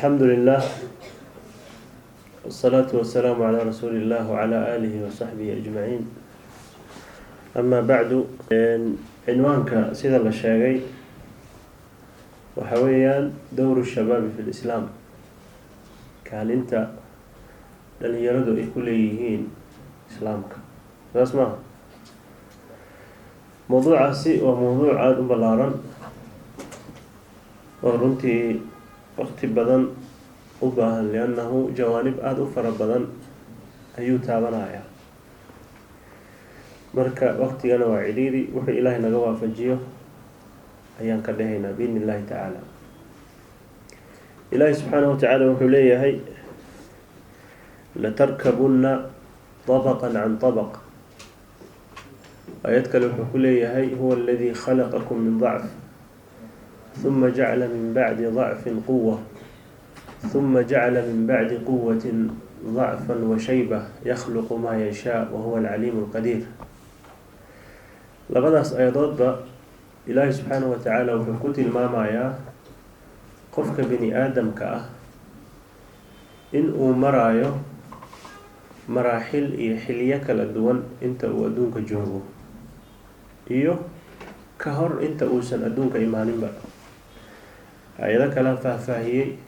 الحمد لله والصلاة والسلام على رسول الله وعلى آله وصحبه أجمعين. أما بعد، عنوانك سيدة الشاقي وحويا دور الشباب في الإسلام. كان أنت لن يردوا إكليهين إسلامك فاسمع موضوع عسي وموضوع عاد بلارا ورنتي وقت بدن وباهن لأنه جوانب آد أفر بدن أيو تابنايا مركا وقتي أنا وعليري وحي إلهي نقوى فجيه أيان كدهينا بإذن الله تعالى. إلهي سبحانه وتعالى وحليه هي لتركبن طبقا عن طبق. آياتك الوحكوليه هي هو الذي خلقكم من ضعف ثم جعل من بعد ضعف قوة ثم جعل من بعد قوة ضعفا وشيبة يخلق ما يشاء وهو العليم القدير. لبدأس أيضا إلهي سبحانه وتعالى وحكوت المامايا قفك بني آدم كأه إن مرايو مراحل حليك لدوان انت وأدونك جوهو إيو كهر انت أوسن أدونك إيمانين بقى. آيات كلام فهي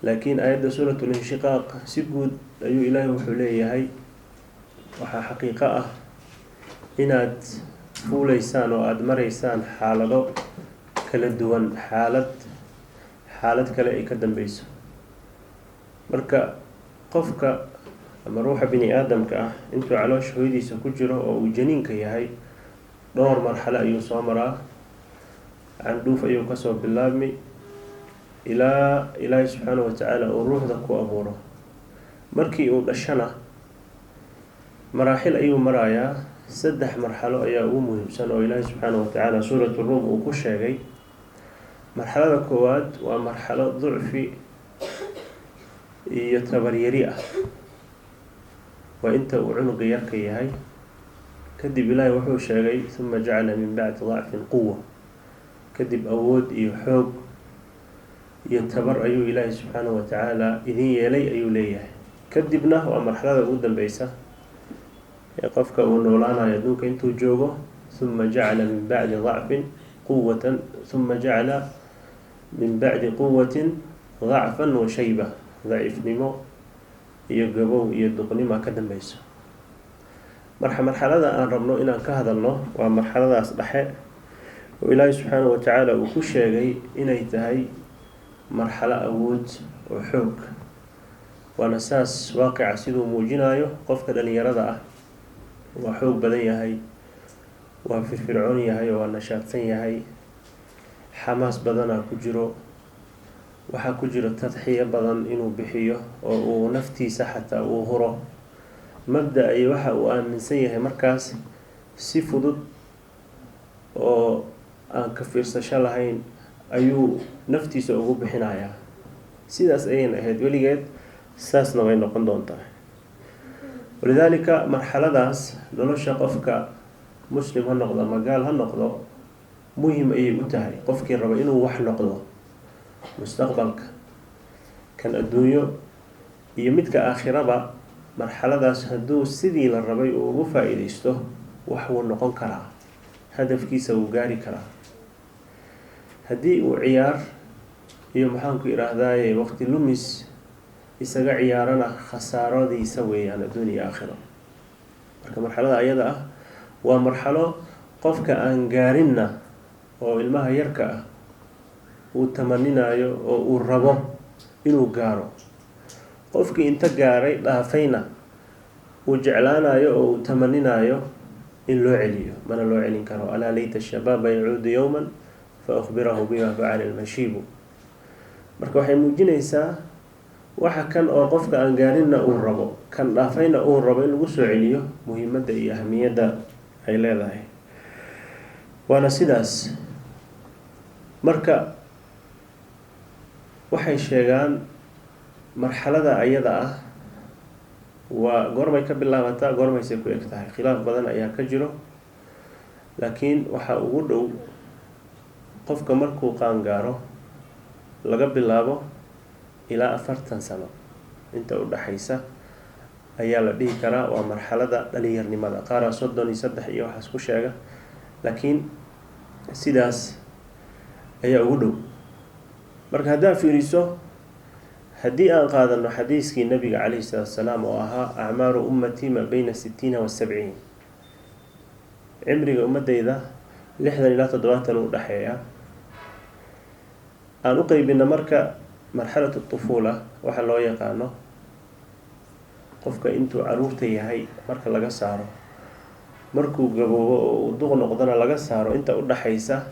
لكن آيات سورة الانشقاق سيقود أيو إلهي وحليه هاي وحا حقيقة إناد فوليسان وآد مريسان حالة كلا دوان حالة كلا إيكادن بيسو مركا قفك أما روح بني آدم كأه انتو على شهودي سكجره أو جنينك يهي دور مرحلة أيو صامرة عندوف أيو كسو باللامي إلى إلهي سبحانه وتعالى الروح ذاكو أبوره مركي الشنة مراحل أيو مرايا سدح مرحلة أيو مهم سنة إلهي سبحانه وتعالى سورة الروم وكشاقي مرحلة ذاكوات ومرحلة ضعفي يتبر يريئة وإنت وعنق يركي هاي كدب إلهي وحو شاقي ثم جعل من بعد ضعف قوة كدب أود يحوق يتبر أيو إلهي سبحانه وتعالى إذن يلي أيو ليه كدبناه ومرحلة قدام بيسا يقفك ونولانا يدوك انتو جوغو ثم جعل من بعد ضعف قوة ثم جعل من بعد قوة ضعفا وشيبة ضعيف نمو يقبو يدقني ما كدام بيسا مرحلة أن ربنا إنا كهذا الله ومرحلة أصبحت وإلهي سبحانه وتعالى وكشاقي إنا يتهي مرحلة أود وحوك ونساس واقع سيدو موجينايو قفك دان يرضى وحوك بدن يهي وفي فرعون يهي ونشاطين يهي حماس بدنا كجرو وحا كجرو تضحية بدن إنو بحيه ونفتي سحة وهرو مبدأ أي وحا وآمن سيهي مركز سيفودد وآن كفيرسة شالهين ayuu naftiisa ugu bixinayaa sidaas ayayna ahayd weligeed saasna way noqon doontaa. walidaalika marxaladaas nolosha qofka muslim ha noqdo ama gaal ha noqdo muhiim ayay u tahay qofkii raba inuu wax noqdo mustaqbalka kan adduunyo iyo midka aakhiraba. marxaladaas hadduu sidii la rabay uu ugu faa'iidaysto wax wuu noqon karaa, hadafkiisa wuu gaari karaa. haddii uu ciyaar iyo maxaanku idhaahdaaye waqti lumis isaga ciyaarana khasaaradiisa weeyaan adduun iyo aakhiro. marka marxalada ayada ah waa marxalo qofka aan gaarinna oo ilmaha yarka ah uu tamaninayo oo uu rabo inuu gaaro. qofkii inta gaaray dhaafayna uu jeclaanayo oo uu tamaninayo in loo celiyo, mana loo celin karo. alaa layta shabaaba yacuudu yowman فأخبره بما فعل المشيب. marka waxay muujinaysaa waxa kan oo qofka aan gaarinna uu rabo kan dhaafayna uu rabo in lagu soo celiyo muhiimadda iyo ahamiyadda ay leedahay. waana sidaas marka waxay sheegaan marxalada ayada ah waa goormay ka bilaabataa, goormaysay ku eg tahay. khilaaf badan ayaa ka jiro, laakiin waxa ugu dhow qofka markuu qaan gaaro laga bilaabo ilaa 40 sano inta u dhaxaysa ayaa la dhihi karaa waa marxalada dhalinyarnimada. qaara 33 iyo waxaas ku sheega, laakiin sidaas ayaa ugu dhow. marka haddaa fiiriso, haddii aan qaadano xadiiskii nabiga calayhi salaatu wasalaam oo ahaa acmaaru ummatii ma bayna 60 wa 70, cimriga ummadayda 60 ilaa 70 u dhaxeeya. aan u qaybina marka marxalatu tufuula waxa loo yaqaano qofka intuu caruurta yahay marka laga saaro, markuu gaboobo oo uu duq noqdana laga saaro, inta u dhaxaysa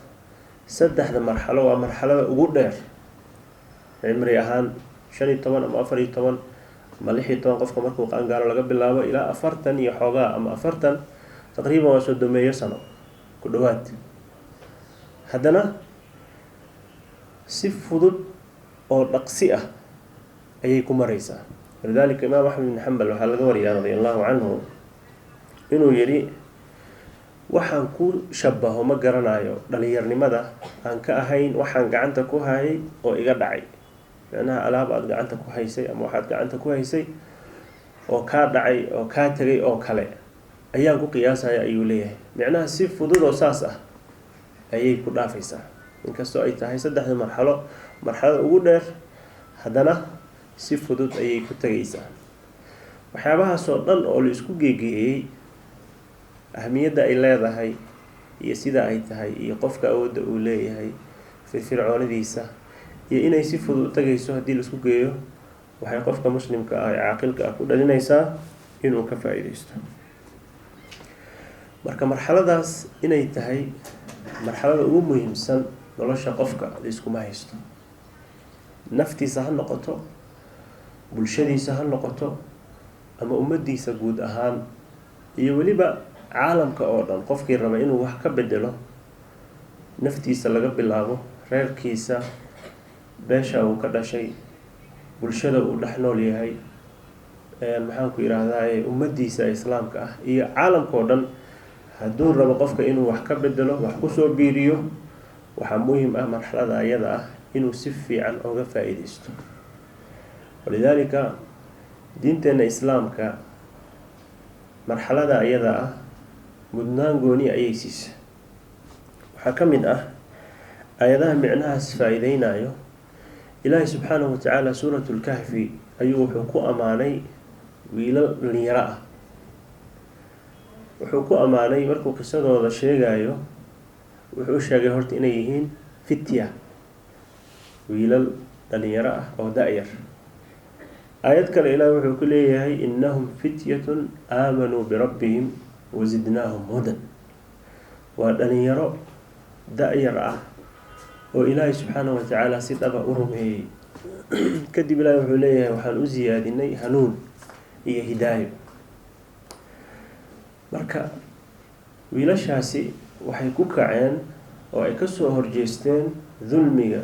saddexda marxalo waa marxalada ugu dheer cimri ahaan. 15 ama 14 ama 16 qofka markuu qaangaaro laga bilaabo ilaa 40 iyo xoogaa ama 40 taqriiban waa 30 sano ku dhawaad. haddana si fudud oo dhaqsi ah ayay ku maraysaa. walidaalika imaam axmed bin xambal waxaa laga wariyaa radiallahu canhu inuu yidhi waxaan ku shabaho ma garanayo dhalinyarnimada aan ka ahayn waxaan gacanta ku hayay oo iga dhacay. macnaha alaab aad gacanta ku haysay ama waxaad gacanta ku haysay oo kaa dhacay oo kaa tegay oo kale ayaan ku qiyaasaya ayuu leeyahay. macnaha si fudud oo saas ah ayay ku dhaafaysaa, inkastoo ay tahay saddexda marxalada ugu dheer, haddana si fudud ayay ku tegaysaa. waxyaabahaasoo dhan oo la isku geegeeyey, ahmiyadda ay leedahay iyo sida ay tahay iyo qofka awoodda uu leeyahay, firfircoonadiisa, iyo inay si fudud u tagayso haddii la isku geeyo, waxay qofka muslimka ah ee caaqilka ah ku dhalinaysaa inuu ka faa'iidaysto. marka marxaladaas inay tahay marxalada ugu muhiimsan nolosha qofka la iskuma haysto. naftiisa ha noqoto, bulshadiisa ha noqoto, ama ummadiisa guud ahaan, iyo weliba caalamka oo dhan. qofkii raba inuu wax ka bedelo, naftiisa laga bilaabo, reerkiisa, beesha uu ka dhashay, bulshada uu dhex nool yahay, maxaanku yidhaahdaa ummadiisa islaamka ah iyo caalamka oo dhan, hadduu rabo qofka inuu wax ka bedelo, wax kusoo biiriyo, waxaa muhiim ah marxalada ayada ah inuu si fiican oga faa'iidaysto. walidaalika diinteena islaamka marxalada ayada ah mudnaan gooni ayay siisa. waxaa ka mid ah aayadaha micnahaas faa'iideynayo. ilaahay subxaanahu watacaala suuratu lkahfi ayuu wuxuu ku ammaanay wiilal dhalinyaro ah. wuxuu ku ammaanay markuu qisadooda sheegayo, wuxuu sheegay horta inay yihiin fitya, wiilal dhalinyaro ah oo da-yar. aayad kale ilaahay wuxuu ku leeyahay innahum fityatun aamanuu birabbihim wazidnaahum hudan. waa dhalinyaro da-yar ah oo ilaahay subxaanahu watacaala si dhaba u rumeeyey. kadib ilaahay wuxuu leeyahay waxaan u siyaadinay hanuun iyo hidaayo. marka wiilashaasi waxay ku kaceen oo ay kasoo horjeesteen dulmiga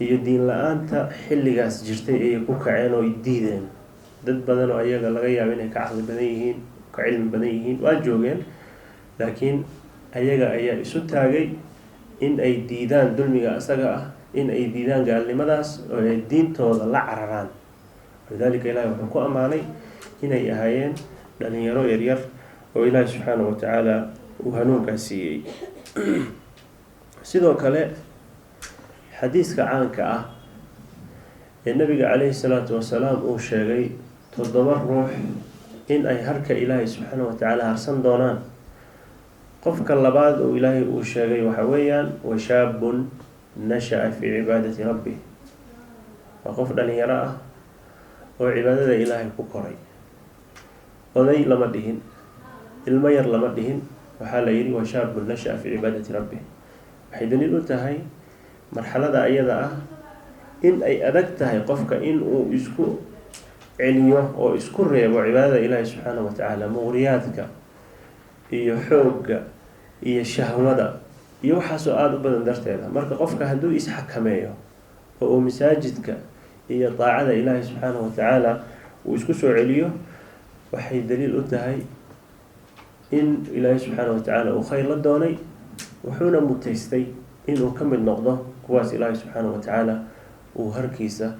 iyo diin la-aanta xilligaas jirtay ayay ku kaceen oo ay diideen. dad badan oo ayaga laga yaabo inay ka caqli badan yihiin, ka cilmi badan yihiin, waa joogeen, laakiin ayaga ayaa isu taagay in ay diidaan dulmiga isaga ah, in ay diidaan gaalnimadaas oo ay diintooda la cararaan. walidaalika ilaahay wuxuu ku ammaanay inay ahaayeen dhalinyaro yaryar oo ilaahay subxaanahu watacaala uu hanuunkaas siiyey. sidoo kale xadiiska caanka ah ee nabiga calayhi salaatu wasalaam uu sheegay 7 ruux in ay harka ilaahay subxaanahu watacaala harsan doonaan. qofka labaad oo ilaahay uu sheegay waxa weeyaan washaabun nasha'a fii cibaadati rabbi. waa qof dhalinyaro ah oo cibaadada ilaahay ku koray. oday lama dhihin, ilmo yar lama dhihin, waxaa la yidhi washaabun nasha'a fii cibaadati rabbi. waxay daliil u tahay marxalada ayada ah in ay adag tahay qofka in uu isku celiyo oo isku reebo cibaadada ilaahay subxaanahu watacaala, muqriyaadka iyo xoogga iyo shahwada iyo waxaasoo aada u badan darteeda. marka qofka hadduu isxakameeyo oo uu masaajidka iyo daacada ilaahay subxaanahu watacaala uu isku soo celiyo, waxay daliil u tahay in ilaahay subxaanahu watacaala uu khayr la doonay, wuxuuna mutaystay inuu ka mid noqdo kuwaas ilaahay subxaanahu watacaala uu harkiisa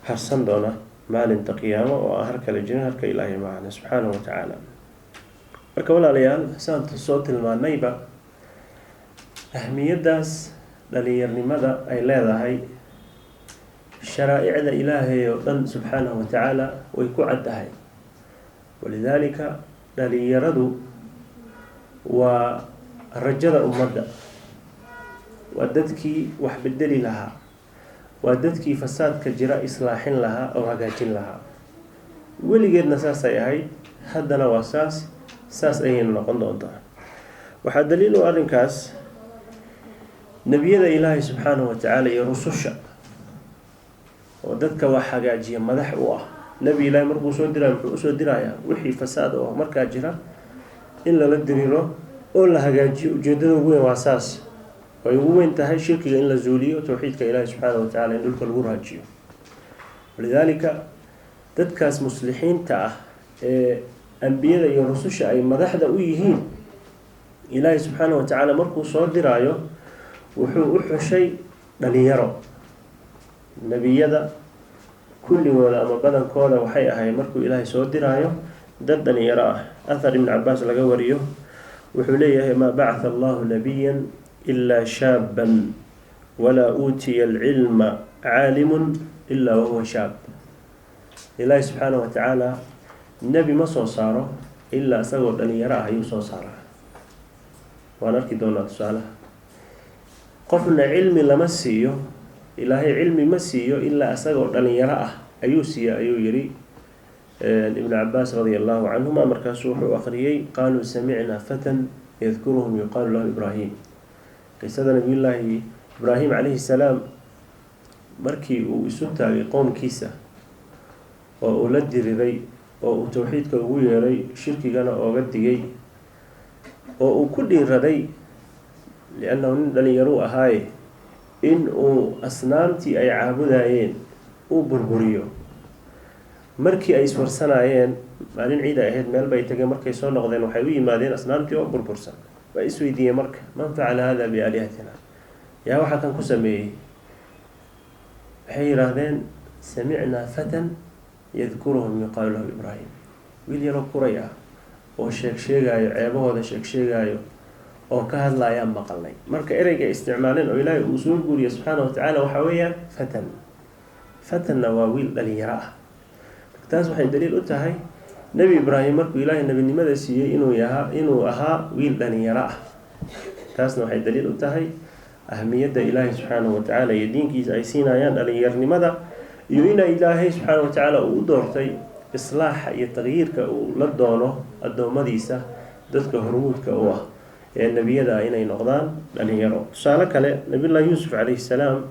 harsan doona maalinta qiyaamo oo aan har kale jirin harka ilaahay maahane subxaanahu wa tacaala. marka walaalayaal saan soo tilmaanayba ahmiyadaas dhalinyarnimada ay leedahay sharaa'icda ilaahay oo dhan subxaanahu wa tacaala way ku caddahay. walidaalika dhalinyaradu waa rajada ummadda, waa dadkii wax bedeli lahaa, waa dadkii fasaadka jira islaaxin lahaa oo hagaajin lahaa. weligeedna saasay ahayd, haddana waa saas ayayna noqon doontaa. waxaa daliil u arrinkaas nebiyada ilaahay subxaanahu wa tacaala iyo rususha oo dadka wax hagaajiya madax u ah. nebi ilaahay markuu soo diraayo muxuu usoo dirayaa wixii fasaad oo markaa jira in lala diriro oo la hagaajiyo. ujeedada ugu weyn waa saas, way ugu weyn tahay shirkiga in la zuuliyo, towxiidka ilaahay subxaanahu wa tacaala in dhulka lagu raajiyo. walidaalika dadkaas muslixiinta ah ee ambiyada iyo rususha ay madaxda u yihiin, ilaahay subxaanahu wa tacaala markuu soo diraayo wuxuu u xushay dhalinyaro. nebiyada kulligooda ama badankooda waxay ahayd markuu ilaahay soo diraayo dad dhalinyaro ah. athar ibn cabaas laga wariyo wuxuu leeyahay maa bacatha allahu nabiyan ilaa shaaban walaa uutiya alcilma caalimun ilaa wahuwa shaab. ilaahay subxaanahu wa tacaala nebi ma soo saaro ilaa isagoo dhalinyaro ah ayuu soo saaraa. waan arki doonaa tusaalaha. qofna cilmi lama siiyo, ilaahay cilmi ma siiyo ilaa isagoo dhalinyaro ah ayuu siiya ayuu yidhi ibn cabaas radia allahu canhuma. markaasuu wuxuu akhriyey qaaluu samicnaa fatan yadkuruhum yuqaalu lahu ibraahim. qisada nabiyullaahi ibraahim calayhi salaam markii uu isu taagay qoomkiisa oo uu la diriray oo uu towxiidka ugu yeeray, shirkigana ooga digay, oo uu ku dhiiraday liannahu nin dhalinyaruu ahaaye in uu asnaamtii ay caabudayeen uu burburiyo. markii ay iswarsanaayeen maalin ciid ay ahayd, meel bay tageen, markay soo noqdeen waxay u yimaadeen asnaamtii oo burbursan. waa isweydiiyeen marka man facala hada biaalihatina, yaa waxaa kan ku sameeyey? waxay yidhaahdeen samicnaa fatan yadkuruhum yuqaalu lahu ibraahim. wiil yaroo kuray ah oo sheegaayo ceebahooda sheegaayo oo ka hadlaayaan maqalnay. marka ereyga isticmaaleen oo ilaahay uu soo guuriye subxaana wa tacaala waxaa weeyaan fatanna waa wiil dhalinyaro ah. taas waxay daliil u tahay nebi ibraahim markuu ilaahay nebinimada siiyey inuu ahaa wiil dhalinyaro ah. taasna waxay daliil u tahay ahmiyadda ilaahay subxaanahu wa tacaala iyo diinkiisa ay siinayaan dhalinyarnimada, iyo ina ilaahay subxaanahu wa tacaala uu u doortay islaaxa iyo taqyiirka uu la doono addoommadiisa dadka hormuudka u ah ee nebiyada inay noqdaan dhalinyaro. tusaale kale, nabiyullaahi yuusuf calayhi salaam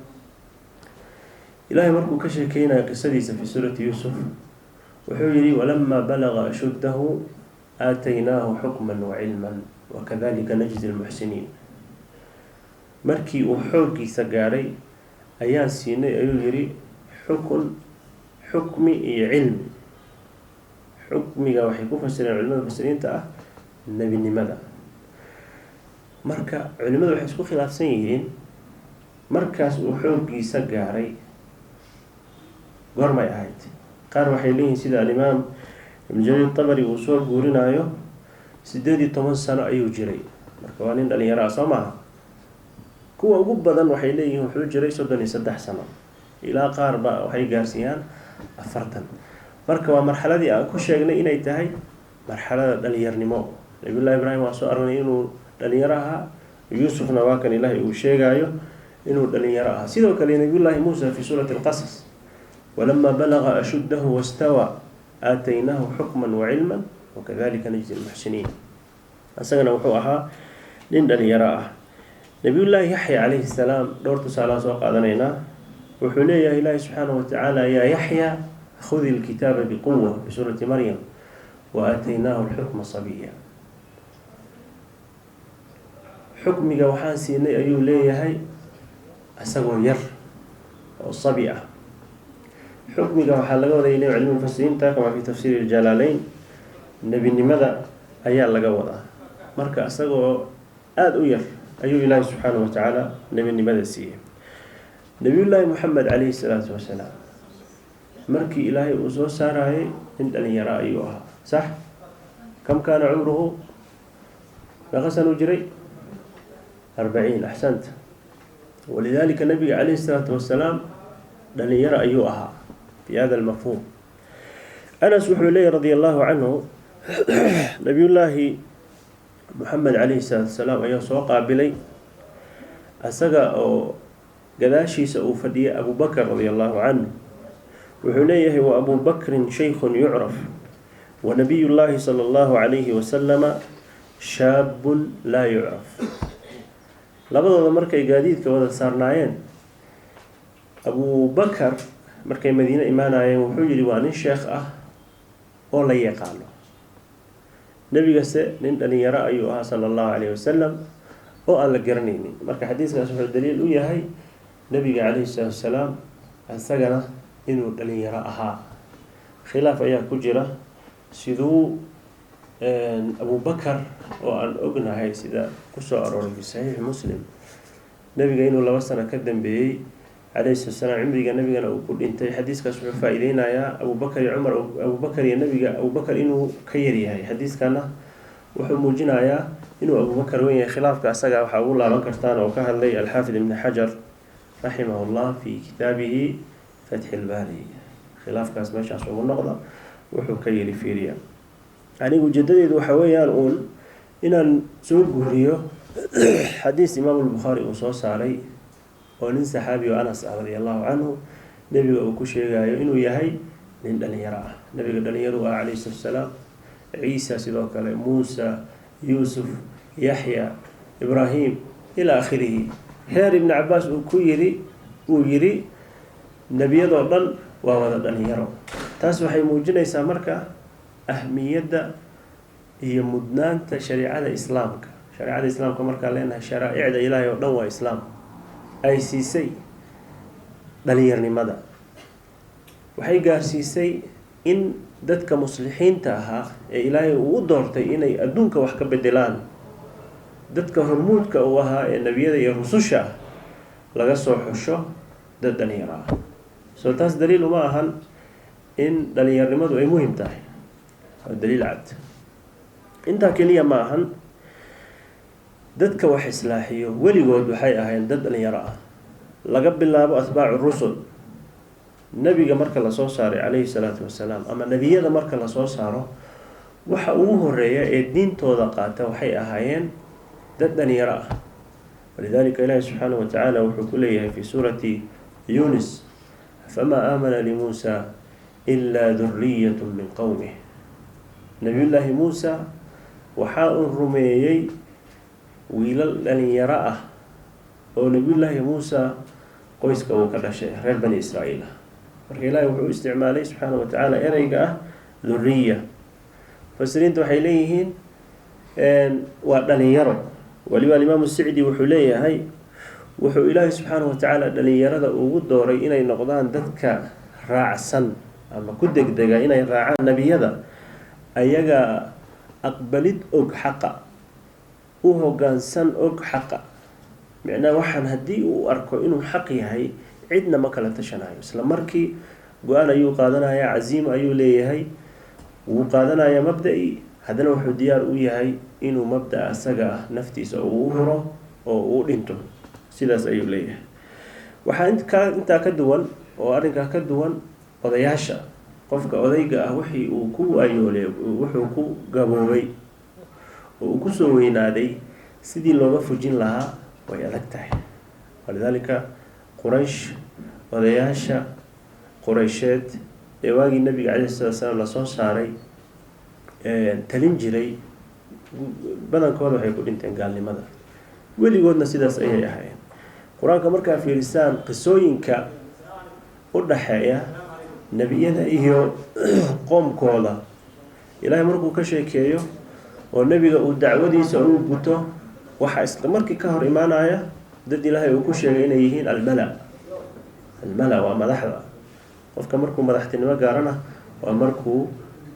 ilaahay markuu ka sheekeynayo qisadiisa fi suurati yuusuf wuxuu yidhi walamaa balaga ashuddahu aataynaahu xukman wa cilman wakadalika najzi lmuxsiniin. markii uu xooggiisa gaadhay ayaan siinay ayuu yidhi xukmi iyo cilmi. xukmiga waxay ku fasireen culimada mufasiriinta ah nebinimada. marka culimadu waxay isku khilaafsan yihiin markaas uu xooggiisa gaaray goormay ahayd. qaar waxay leeyihiin sida alimaam ibn jariir tabari uu soo guurinayo 18 sano ayuu jiray. marka waa nin dhalinyaro ah soo maaha. kuwa ugu badan waxay leeyihiin wuxuu jiray 33 sano, ilaa qaar ba waxay gaarsiiyaan 40. marka waa marxaladii aan ku sheegnay inay tahay marxalada dhalinyarnimo. nabiyullaahi ibraahim waa soo aragnay inuu dhalinyaro ahaa, yuusufna waa kan ilaahay uu sheegayo inuu dhalinyaro ahaa. sidoo kale nabiyullaahi muusa fi suurati alqasas walamaa balaga ashuddahu wastawaa aataynaahu xukman wa cilman wakadalika najzi lmuxsiniin. isagana wuxuu ahaa nin dhalinyaro ah. nabiyullaahi yaxya calayhi salaam dhowr tusaalaha soo qaadanaynaa. wuxuu leeyahay ilaahi subxaanahu wa tacaala yaa yaxya khudi lkitaaba biquwa fi suurati maryam wa aataynaahu lxukma sabiya. xukmiga waxaan siinay ayuu leeyahay isagoo yar oo sabi ah. xukmiga waxaa laga wadaa ilay cilmi mufasiriinta kama fi tafsiiri iljaalaaleyn, nebinimada ayaa laga wadaa. marka isagoo aada u yar ayuu ilaahi subxaanahu wa tacaala nebinimada siiyey. nabiyullaahi moxamed calayhi salaatu wasalaam markii ilaahay uu soo saarayay nin dhalinyaro ayuu ahaa sax kam kaana cumruhu meeqa sano jiray 40 axsanta walidaalika nabiga calayhi salaatu wasalaam dhalinyaro ayuu ahaa fi hada almafhuum anas wuxuu leeyahy radi allahu canhu nabiyullaahi محمد عليه الصلاة والسلام أيها سوق قابلي أسجى أو قداشي سأفدي أبو بكر رضي الله عنه وحليه وأبو بكر شيخ يعرف ونبي الله صلى الله عليه وسلم شاب لا يعرف لبضل مركي قاديد كوذا صارناين أبو بكر مركي مدينة إيماناين وحجري وأن الشيخ ولا يقالوا nabigaase nin dhalinyaro ayuu ahaa sala allahu calayhi wasalam oo aan la garanaynin marka xadiiskaas wuxuu daliil u yahay nabiga calayhi salaatu wasalaam isagana inuu dhalinyaro ahaa khilaaf ayaa ku jira siduu abubakar oo aan ognahay sida kusoo arooray fi saxiix muslim nabiga inuu 2 sano ka dambeeyey عليه السلام عمري النبي أنا أقول أنت حديث كسر فائدين يا أبو بكر يا عمر أبو بكر يا نبي أبو بكر إنه كيري هاي حديث كنا وحموجنا يا إنه أبو بكر وين خلاف كأسجع وحاول الله بكرتان وكهل لي الحافظ ابن حجر رحمه الله في كتابه فتح الباري خلاف كأس ماشي عصور النقطة وحو كيري فيريا يعني وجدد وحويا نقول إن سوق هريو حديث إمام البخاري وصوص عليه ونن صحابي وأنس رضي الله عنه نبي أبو كشيغايو إنه يهي من دليرا نبي دليرا عليه السلام عيسى سيدوك موسى يوسف يحيى إبراهيم إلى آخره هير ابن عباس ويري نبي ضل وهذا دليرا تصبح موجنا يسامرك أهمية هي مدنان شريعة الإسلام شريعة الإسلام كمرك لأنها شرائع إلهي ودوا إسلام ay siisay dhalinyarnimada waxay gaarsiisay in dadka muslixiinta ahaa ee ilaahay uu doortay inay adduunka wax ka bedelaan dadka hormuudka u ahaa ee nabiyada iyo rususha laga soo xusho dad dhalinyaro ah soo taas daliil uma ahan in dhalinyarnimadu ay muhiim tahay waa daliil cad intaa keliya ma ahan dadka wax islaaxiyo weligood waxay ahayn dad dhalinyaro ah laga bilaabo atbaacu rusul nabiga marka la soo saaray calayhi salaatu wasalaam ama nabiyada marka la soo saaro waxa ugu horeeya ee diintooda qaata waxay ahaayeen dad dhalinyaro ah walidaalika ilaahi subxaanahu watacaala wuxuu ku leeyahay fi suurati yunis famaa aamana limuusa ilaa duriyatun min qowmih nabiyullaahi muusa waxaa uu rumeeyey wiilal dhalinyaro ah oo nabiyullaahi muusa qoyska uu ka dhashay reer bani israa'iil marka ilaahay wuxuu isticmaalay subxaanahu watacaala ereyga ah duriya fasiriinta waxay leeyihiin waa dhalinyaro waliba imaamu sicdi wuxuu leeyahay wuxuu ilaahay subxaanahu watacaala dhalinyarada ugu dooray inay noqdaan dadka raacsan ama ku degdega inay raacaan nabiyada ayaga aqbalid og xaqa u hoggaansan og xaqa macnaa waxaan haddii uu arko inuu xaq yahay cidna ma kala tashanayo isla markii go-aan ayuu qaadanayaa casiimo ayuu leeyahay wuu qaadanayaa mabda-i haddana wuxuu diyaar u yahay inuu mabda asaga ah naftiisa uu huro oo uu dhinto sidaas ayuu leeyahay waxaa intaa ka duwan oo arrinkaa ka duwan odayaasha qofka odayga ah wixii uu ku ayoolay wuxuu ku gaboobay oo uu kusoo weynaaday sidii looga fujin lahaa way adag tahay walidaalika quraysh odayaasha quraysheed ee waagii nabiga calayhi salaatu wasalaam lasoo saaray talin jiray badankooda waxay ku dhinteen gaalnimada weligoodna sidaas ayay ahaayeen qur-aanka markaa fiirisaan qisooyinka u dhaxeeya nebiyada iyo qoomkooda ilaahay markuu ka sheekeeyo oo nebiga uu dacwadiisa uu guto waxaa isla markii ka hor imaanaya dad ilaahay uu ku sheegay inay yihiin almala waa madaxda qofka markuu madaxtinimo gaarana waa markuu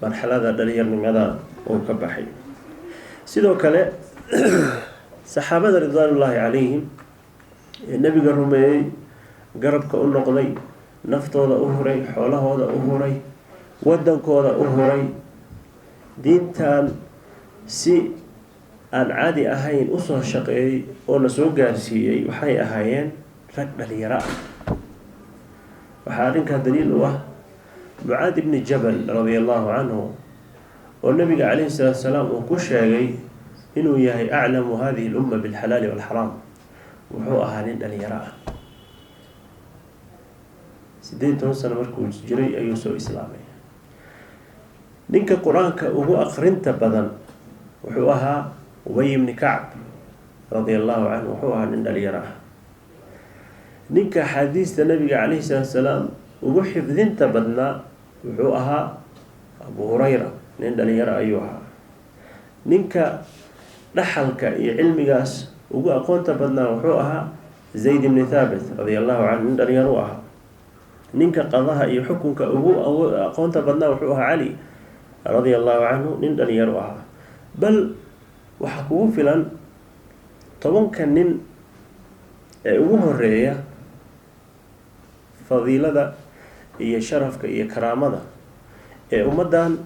marxalada dhalinyarnimada uu ka baxay sidoo kale saxaabada ridwaanullaahi calayhim ee nebiga rumeeyey garabka u noqday naftooda u huray, xoolahooda u huray, waddankooda u huray, diintan si aan caadi ahayn usoo shaqeeyey oo na soo gaarsiiyey waxay ahaayeen rag dhalinyaro ah. waxaa arrinkaa daliil u ah Mucaad ibni Jabal radiallahu canhu oo nabiga calayhi salaatu wasalaam uu ku sheegay inuu yahay aclamu hadihi lumma bilxalaali walxaraam. wuxuu ahaa nin dhalinyaro ah, 18 sano markuu jiray ayuu soo islaamay. ninka qur-aanka ugu aqrinta badan wuxuu ahaa Ubay ibni Kacb radiallahu canhu. wuxuu ahaa nin dhalinyaro ah. ninka axaadiista nabiga calayhi salaatu wasalaam ugu xifdinta badnaa wuxuu ahaa Abu Hurayra, nin dhalinyaro ayuu ahaa. ninka dhaxalka iyo cilmigaas ugu aqoonta badnaa wuxuu ahaa Zayd ibni Thaabit radiallahu canhu, nin dhalinyaro u ahaa. ninka qadaha iyo xukunka ugu aqoonta badnaa wuxuu ahaa Cali radiallahu canhu, nin dhalinyaro u ahaa. bal waxaa kugu filan 10 nin ee ugu horeeya fadiilada iyo sharafka iyo karaamada ee ummaddan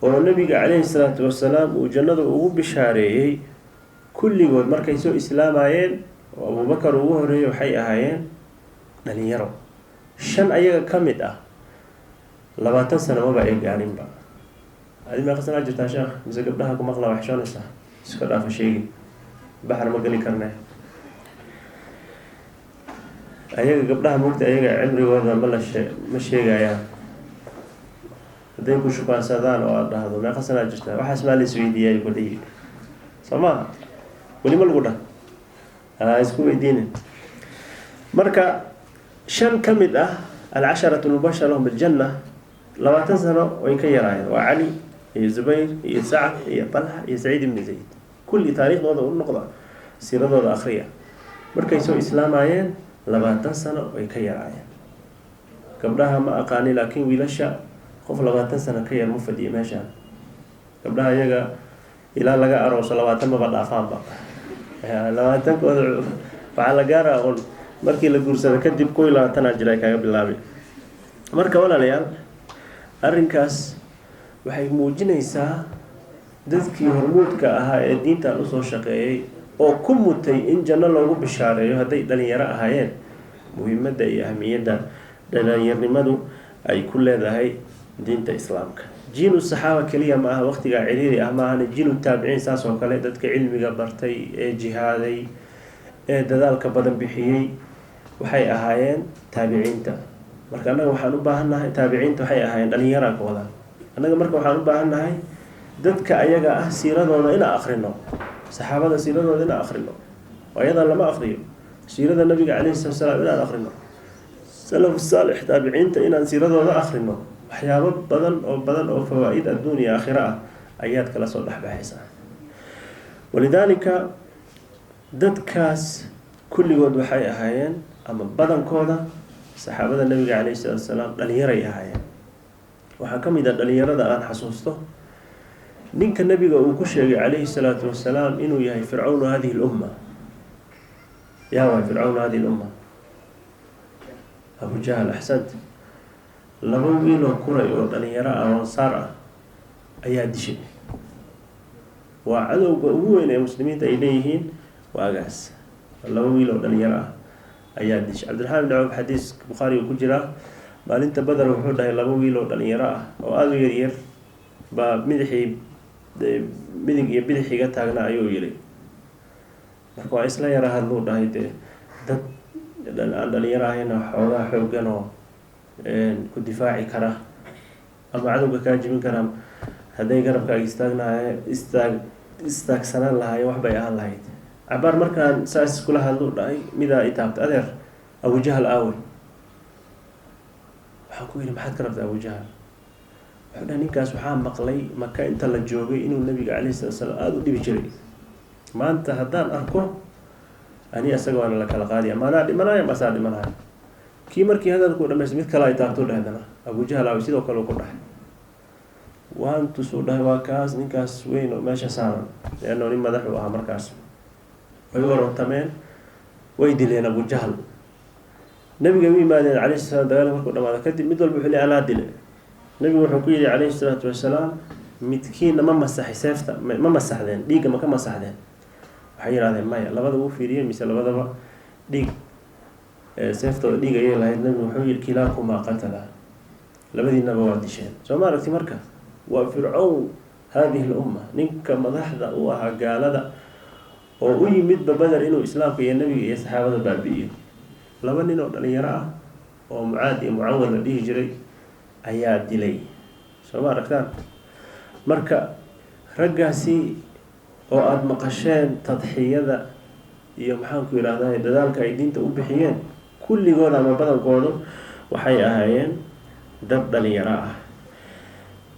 oo nabiga calayhi salaatu wasalaam uu jannada ugu bishaareeyey. kulligood markay soo islaamayeen oo Abubakar ugu horeeyey waxay ahaayeen dhalinyaro. 5 ayaga ka mid ah 20 sano maba ay gaarinba. adi meeqa sanaa jirtaa sheekh? mise gabdhaha ku maqla wax shoonaysa iska dhaafa sheegi, baxar ma geli karne. ayaga gabdhaha moogta ayaga cimrigooda ma sheegayaan. hadday ku shukaansadaan oo aad dhahdo meeqa sanaa jirtaa, waxaas maa la isweydiiyay kudhihi soo maha, weli ma lagu dhah isku weydiinin. marka 5 ka mid ah alcasharatu lmubashara lahum biljanna 20 sano way ka yaraayeen. waa Cali iyo Zubayr iyo Sacd iyo Talha iyo Saciid ibni Zayd. kulli taariikhdooda u noqda, siiradooda akhriya. markay soo islaamayeen 20 sano way ka yaraayeen. gabdhaha ma aqaani, laakiin wiilasha qof 20 sano ka yar ma fadhiyo meeshaan. gabdhaha iyaga ilaa laga arooso 20 maba dhaafaanba. 20kooda waxaa la gaaraa un markii la guursado kadib 20 jira kaga bilaabay. marka walaalayaal, arrinkaas waxay muujinaysaa dadkii hormuudka ahaa ee diintan usoo shaqeeyey oo ku mutay in janno loogu bishaareeyo hadday dhalinyaro ahaayeen, muhiimadda iyo ahmiyadda dhalinyarnimadu ay ku leedahay diinta islaamka. jiilu saxaaba keliya ma aha, waqtigaa ciriiri ah maahane jiilu taabiciin saas oo kale, dadka cilmiga bartay ee jihaaday ee dadaalka badan bixiyey waxay ahaayeen taabiciinta. marka annaga waxaan u baahannahay, taabiciinta waxay ahaayeen dhalinyaraa ka wadaan. annaga marka waxaan u baahannahay dadka ayaga ah siiradooda inaan akhrino, saxaabada siiradooda inaan akhrino. ayadan lama akriyo. siirada nabiga calayhi salaatu wasalaam inaan akhrino, salafu saalix taabiciinta inaan siiradooda akhrino. waxyaabo badan oo fawaa'id adduun iyo aakhiro ah ayaad kala soo dhexbaxaysaa. walidaalika dadkaas kulligood waxay ahaayeen ama badankooda saxaabada nabiga calayhi salaatu wasalaam dhalinyaray ahaayeen. waxaa ka mid ah dhalinyarada aan xasuusto ninka nabiga uu ku sheegay calayhi salaatu wasalaam inuu yahay fircawnu hadihi lumma. yaa waay fircawnu hadihi lumma? Abu Jahl. axsant. 2 wiiloo kuray oo dhalinyaro ah oo ansaar ah ayaa dishay. waa cadowga ugu weyn ee muslimiinta ay leeyihiin waagaas. 2 wiil oo dhalinyaro ah ayaa dishay. cabdiraxmaan ibn cawf xadiis bukhaari uu ku jiraa, maalinta badar wuxuu dhahay 2 wiil oo dhalinyaro ah oo aada u yaryar baa midig iyo bidix iga taagnaa ayuu yiri. marka waa isla yara hadluu dhahay dee dad aan dhalinyaro ahayna xoogaa xoogan oo ku difaaci kara ama cadowga kaa jibin kara, hadday garabkaaga istaagsanaan lahaayeen wax bay ahaan lahayd. cabaar markaan saas kula hadluu dhahay midaa itaabta adeer Abu Jahl aawey. waxaan ku yidhi maxaad ka rabta Abu Jahl? wuxuu dhahay ninkaas waxaa maqlay maka inta la joogay inuu nabiga calayhi salaatu wasalaam aada u dhibi jiray. maanta haddaan arko ani asaga waana la kala qaadiya, maanaa dhimanaya masaa dhimanaya. kii markii hadalkuu dhamaystay mid kale ay taabtuu dhahdana Abu Jahl aawey sidoo kale uu ku dhahay. waan tusuu dhahay waa kaas ninkaas weyn oo meesha saaran, leanno nin madax u ahaa markaas. way warantameen, way dileen Abu Jahl. nabiga u yimaadeen calayhi salaam dagaalka markuu dhamaado kadib mid walba wuxuu leeyahay anaa dile nabigu wuxuu ku yidhi calayhi salaatu wasalaam midkiina ma masaxay seefta ma masaxdeen dhiigga ma ka masaxdeen waxay yidhahdeen maya labada uu fiiriyey mise labadaba dhiig seeftooda dhiig ayay lahayd nabigu wuxuu yidhi kilaakumaa qatala labadiinaba waa disheen soo ma aragti marka waa fircown hadihi lumma ninka madaxda u ahaa gaalada oo u yimidba badar inuu islaamka iyo nabiga iyo saxaabada baabi'iyo laba nin oo dhalinyaro ah oo Mucaad iyo Mucawad la dhihi jiray ayaa dilay soo ma aragtaan marka raggaasi oo aad maqasheen tadxiyada iyo maxaan ku yiraahdaa dadaalka ay diinta u bixiyeen kulligooda ama badankoodu waxay ahaayeen dad dhalinyaro ah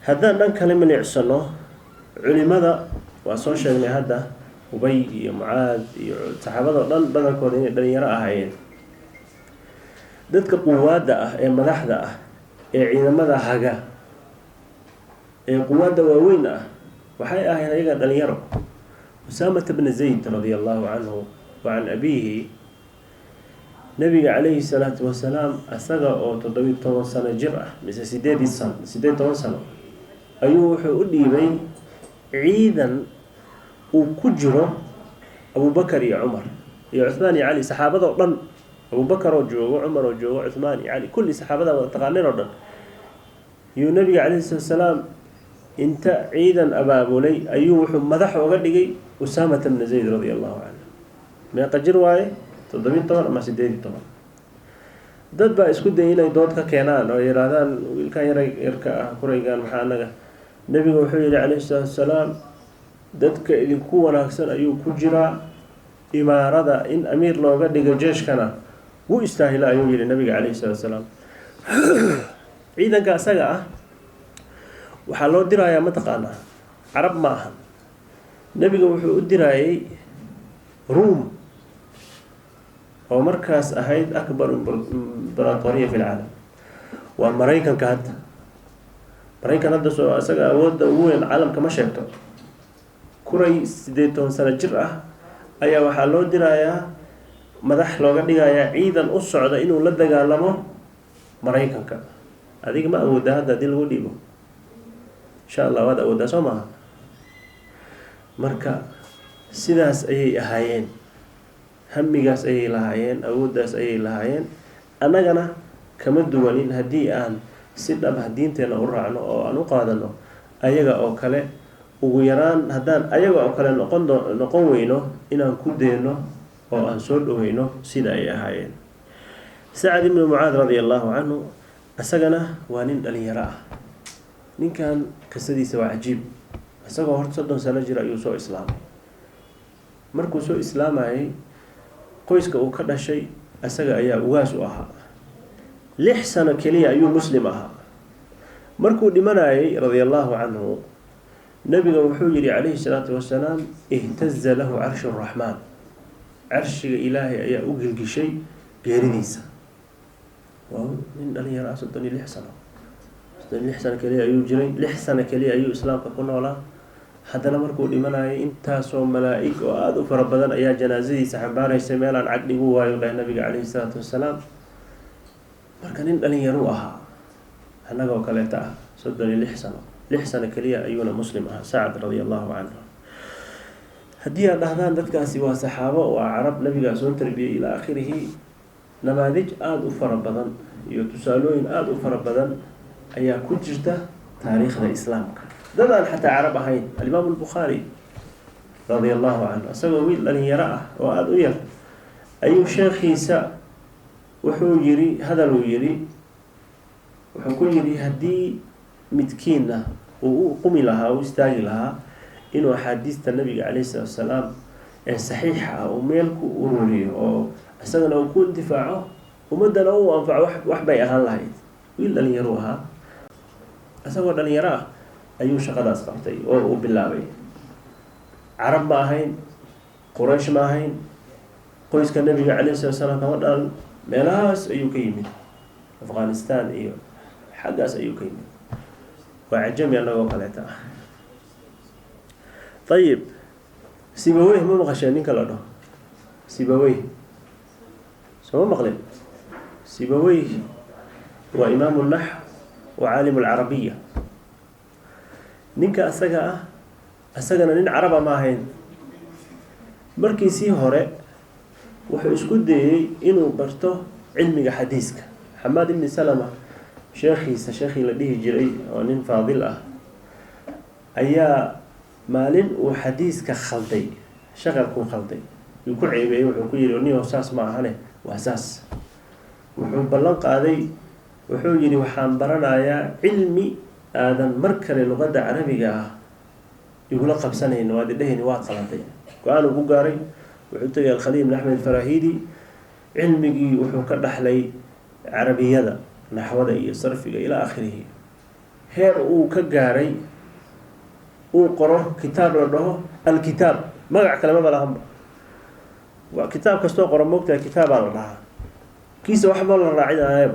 haddaan dhan kale milicsano culimada waa soo sheegnay hadda Ubay iyo Mucaad iyo saxaabada dhan badankooda inay dhalinyaro ahaayeen dadka quwaada ah ee madaxda ah ee ciidamada haga ee quwaada waaweyn ah waxay ahaayeen ayaga dhalinyaro Usama ibn Zayd radiyallahu anhu wa an abihi nabiga calayhi salaatu wasalaam asaga oo 17 sano jir ah mise 18 sano ayuu wuxuu u dhiibay ciidan uu ku jiro Abu Bakar iyo Umar iyo Uthman iyo Ali saxaabada oo dhan Abu Bakar oo joogo Umar oo joogo Uthman iyo Ali kulli saxaabada wada taqaaneen oo dhan iyo nabiga calayhi salaam inta ciidan abaabulay ayuu wuxuu madax uga dhigay Usama ibn Zayd radiyallahu anhu meeqa jir waaye 17 ama 18 dad baa isku dayay inay dood ka keenaan oo yiraahdaan wiilkan yarka ah kuraygan maxaa anaga nabiga wuxuu yiri calayhi salaam dadka idinku wanaagsan ayuu ku jiraa imaarada in amiir looga dhigo jeeshkana wuu istaahila ayuu yiri nabiga calayhi salaam ciidanka asaga ah waxaa loo dirayaa mataqaanaa carab ma aha nabiga wuxuu u dirayay Ruum oo markaas ahayd akbar imbaraatoriya fil caalam waa Mareykanka hadda soo asaga awoodda ugu weyn caalamka ma sheegto kuray 18 sano jir ah ayaa waxaa loo dirayaa madax looga dhigayaa ciidan u socda inuu la dagaalamo Mareykanka adiga ma awoodaa hadda dil lagu dhiibo insha Allah wada awoodaa soo maaha marka sidaas ayay ahaayeen hamigaas ayay lahaayeen awooddaas ayay lahaayeen annagana kama duwanin haddii aan si dhab ah diinteena u raacno oo aan u qaadano ayaga oo kale ugu yaraan haddaan ayaga oo kale noqon weyno inaan ku deeno oo aan soo dhoweyno sida ay ahaayeen Sa'd ibn Mu'adh radiyallahu anhu asagana waa nin dhalinyaro ah ninkan qisadiisa waa cajiib asagoo horta 30 sano jir ayuu soo islaamay markuu soo islaamayay qoyska uu ka dhashay asaga ayaa ugaas u ahaa 6 sano kaliya ayuu muslim ahaa markuu dhimanayay radiyallahu anhu nabiga wuxuu yiri calayhi salaatu wasalaam ihtazza lahu arshur rahman arshiga ilaahay ayaa u gilgishay geeridiisa waa nin dhalinyaro ah 36 sano 36 sano kaliya ayuu jiray 6 sano kaliya ayuu islaamka ku noolaa haddana markuu dhimanayay intaasoo malaa'ig oo aad u fara badan ayaa janaasadiisa xambaaraysay meel aan cagdhigu waayo dhahay nabiga calayhi salaatu wasalaam marka nin dhalinyaro ahaa annagoo kaleeta ah 36 sano 6 sano kaliya ayuuna muslim ahaa Sa'd radiyallahu anhu haddii aad dhahdaan dadkaasi waa saxaabo waa carab nabiga soo tarbiyay ila aakhirihi namaadij aad u fara badan iyo tusaalooyin aad u fara badan ayaa ku jirta taariikhda islaamka dadaan xataa carab ahayn al-Imam al-Bukhari radiyallahu anhu asagoo wiil dhalinyaro ah oo aad u yar ayuu sheekhiisa wuxuu yiri hadal uu yiri wuxuu ku yiri haddii midkiina uu qumi lahaa uu istaagi lahaa inuu axaadiista nabiga calayhi salaam ee saxiixa ah uu meel ku ururiyo oo asagana uu ku difaaco ummadana uu anfaco wax bay ahaan lahayd wiil dhalinyaro ahaa asagoo dhalinyaro ah ayuu shaqadaas qabtay oo uu bilaabay carab ma ahayn quraysh ma ahayn qoyska nabiga calayhi salaam kama dhalan meelahaas ayuu ka yimid Afghanistan iyo xaggaas ayuu ka yimid waa cajami annagoo kaleeta ah طيب سيبويه ما مقشين ninka la dhaho Sibawayh soo maqleen سيبويه وإمام النحو وعالم العربية نينك أساقنا نين عربة ماهين مركي سي هوري wuxuu isku dayay inuu barto cilmiga xadiiska xamaad ibn salama sheekhi la dhihi jiray oo nin faadil ah ayaa maalin uu xadiiska khalday shaqalku khalday uu ku ceebay wuxuu ku yiri niyo saas ma ahane waa saas wuxuu ballan qaaday wuxuu yiri waxaan baranayaa cilmi aadan mar kale luqada carabiga ah igula qabsanayno waad dhaheen waa qalantay go'aan uu gaaray wuxuu tagay al-Khaliil ibn Ahmed al-Farahidi cilmigii wuxuu ka dhaxlay carabiyada naxwada iyo sarfiga ila aakhirih heer uu ka gaaray uu qoro kitaab la dhaho al-kitab magac kale ma laha waa kitaab kasto qoro moogta kitaab la dhaha kiisa wax ma la raaciyo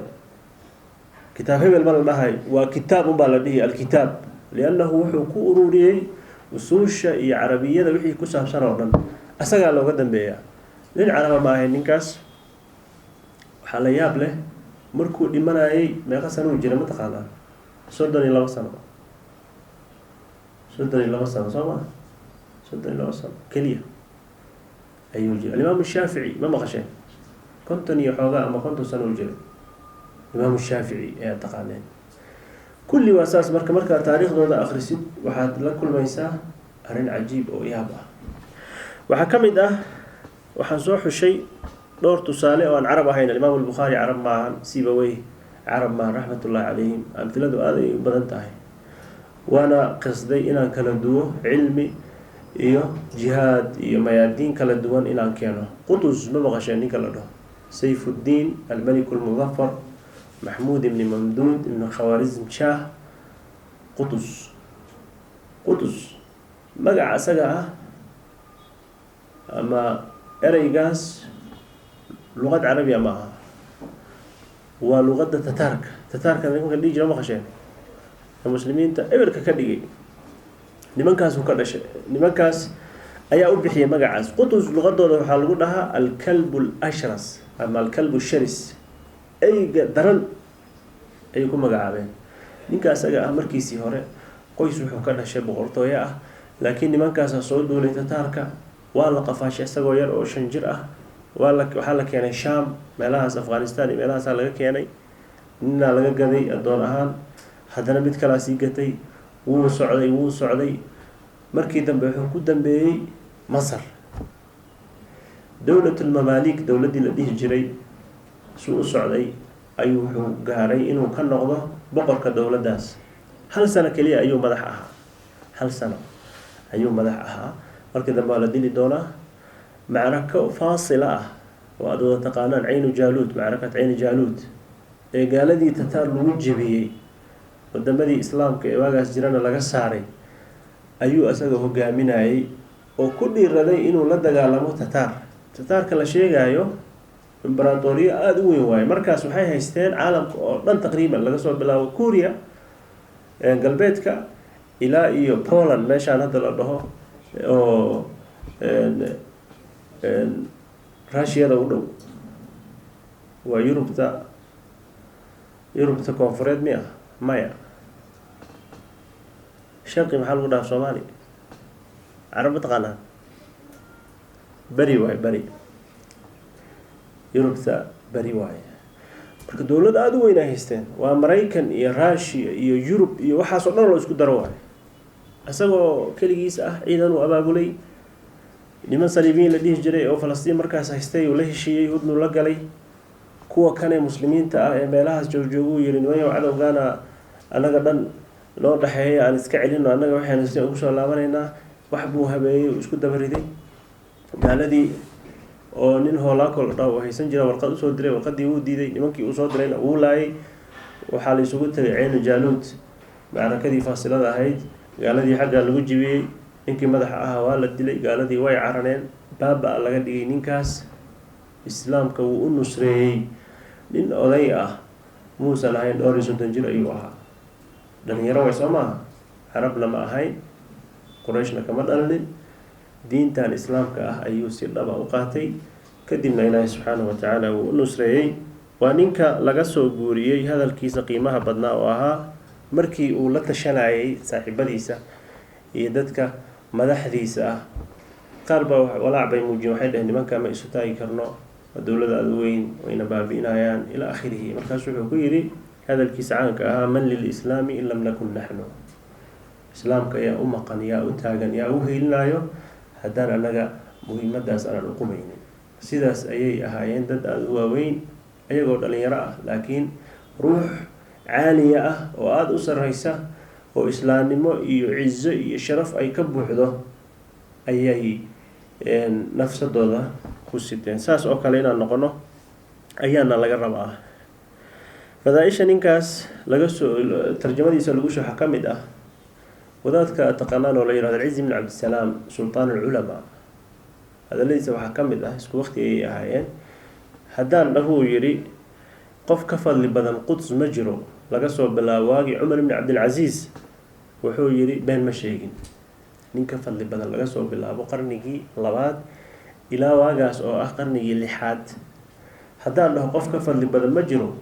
kitaab hebel ma la dhahay waa kitaab u baa la dhihi al-kitab lianahu wuxuu ku ururiyay usuusha iyo carabiyada wixii ku saabsan oo dhan asaga looga dambeeyaa nin caraba ma ahayn ninkaas waxaa la yaab leh markuu dhimanayay meeqa sano uu jiray ma taqaanaa 32 sano 32 sano soo ma 32 sano keliya ayuu jiray imaam Shaafici ma maqasheen konton iyo xoogaa ama konton sano uu jiray imaam Shaafici ee taqaaneen kulli wasaas marka taariikhdooda akhrisid waxaad la kulmaysaa arrin cajiib oo yaab ah waxa kamid ah waxaan soo xushay dhowr tusaale oo aan carab ahayn Imam al-Bukhari carab maahan Sibawayh carab ma rahmatullahi alayhim amthiladu aad ay badan tahay waana qasday inaan kala duwo cilmi iyo jihaad iyo mayaadiin kala duwan inaan keeno Qutuz ma maqasheen ninka la dhaho Sayfuddin al-Malik al-Muzaffar Mahmud ibn Mamdud ibn Khawarizm Shah Qutuz magaca asaga ah ama ereygaas luqad carabiya ma aha waa luqada tataarka nimanka dhigi jira ma qasheen muslimiinta eberka ka dhigay nimankaas uu ka dhashay nimankaas ayaa u bixiyay magacaas Qutuz luqadooda waxa lagu dhahaa al-kalb al-ashras ama al-kalb al-sharis ayga daran ay ku magacaabeen ninkaas asaga ah markiisii hore qoys wuxuu ka dhashay boqortooyo ah laakiin nimankaas soo duulay tataarka waa la qafaashay isagoo yar oo 5 jir ah waxa la keenay Sham meelahaas Afghanistan iyo meelahaas laga keenay nina laga gaday adoon ahaan hadana mid kala sii gatay wuu socday markii dambe wuxuu ku dambeeyay Masar dawladul mamalik dawladii la dhihi jiray soo socday ayuu wuxuu gaaray inuu ka noqdo boqorka dawladaas hal sano kaliya ayuu madax ahaa markii dambe la dili doonaa macraka faasila ah oo aad wada taqaanaan Aynu Jaaluud macrakad Aynu Jaaluud ee gaaladii tataar lagu jabiyay wadamadii islaamka ee waagaas jirana laga saaray ayuu asaga hogaaminayay oo ku dhiiraday inuu la dagaalamo tataarka la sheegayo imbratoriya aad u weyn waay markaas waxay haysteen caalamka oo dhan taqriiban laga soo bilaabo Korea galbeedka ilaa iyo Poland meeshaan hadda la dhaho oo Russia u dhow waa Yurubta koonfureed maya sharqi maxaa lagu dhahaa Soomaali carab taqaanaa bari Yurubta bari waay marka dawlad aad u weyn ay haysteen waa Mareykan iyo Russia iyo Yurub iyo waxaas oo dhan loo isku daro waay asagoo kaligiis ah ciidan uu abaabulay niman saliibiin la dhihi jiray oo Falastiin markaas haystay oo la heshiiyay hudnu la galay kuwa kale muslimiinta ah ee meelahaas joogo yiri niman cadawgana anaga dhan loo dhaxeeyay aan iska celino anaga waxaan isku soo laabaneynaa wax buu habeeyay isku dabariday gaaladii oo nin hoolaakol dhaw haysan jira warqad u soo diray warqadii uu diiday nimankii uu soo dirayna uu laayay waxa la isugu tagay Aynu Jaaluud macrakadii faasilada ahayd gaaladii xagga lagu jibiyay ninkii madaxa ahaa waa la dilay gaaladii way caraneen baaba laga dhigay ninkaas islaamka uu u nusreeyay nin oday ah Muuse lahayn dhowr iyo 30 jir ayuu ahaa dhalinyaro way Soomaa Arab lama ahayn Qurayshna kama dhalin diintan islaamka ah ayuu si dhaba u qaatay kadibna Ilaahay subhanahu wa ta'ala uu nusreeyay ninka laga soo guuriyey hadalkiisa qiimaha badnaa oo ahaa markii uu la tashanayay saaxiibadiisa iyo dadka madaxdiisa ah. qaar baa walaac bay muujiyeen, waxay dhaheen nimanka ma isu taagi karno, dowlada aad weyn wayna baabi'inayaan ilaa akhirihi. markaas wuxuu ku yidhi hadalkiisa caanka ahaa, man lilislaami in lam nakun naxnu, islaamka yaa u maqan, yaa u taagan, yaa u heelinayo haddaan annaga muhiimadaas aanan uqumaynin. sidaas ayay ahaayeen dad aada u waaweyn ayagoo dhalinyaro ah, laakiin ruux caaliya ah oo aada u sarreysa oo islaamnimo iyo cizo iyo sharaf ay ka buuxdo ayay nafsadooda ku siteen. saas oo kale inaan noqono ayaana laga rabaa. fadaa-isha ninkaas laga soo tarjamadiisa lagu soo ka mid ah wadaadka taqaanaan oo la yihahdo alciz ibn cabdisalaam sultaan alculamaa. hadaladiisa waxaa ka mid ah, isku waqti ayay ahaayeen. haddaan dhahuu yidhi qof ka fadli badan quds ma jiro laga soo bilaabo waagii cumar ibn cabdilcasiis, wuxuu yidhi been ma sheegin. nin ka fadli badan laga soo bilaabo qarnigii 2 ilaa waagaas oo ah qarnigii 6. haddaan dhaho qof ka fadli badan ma jiro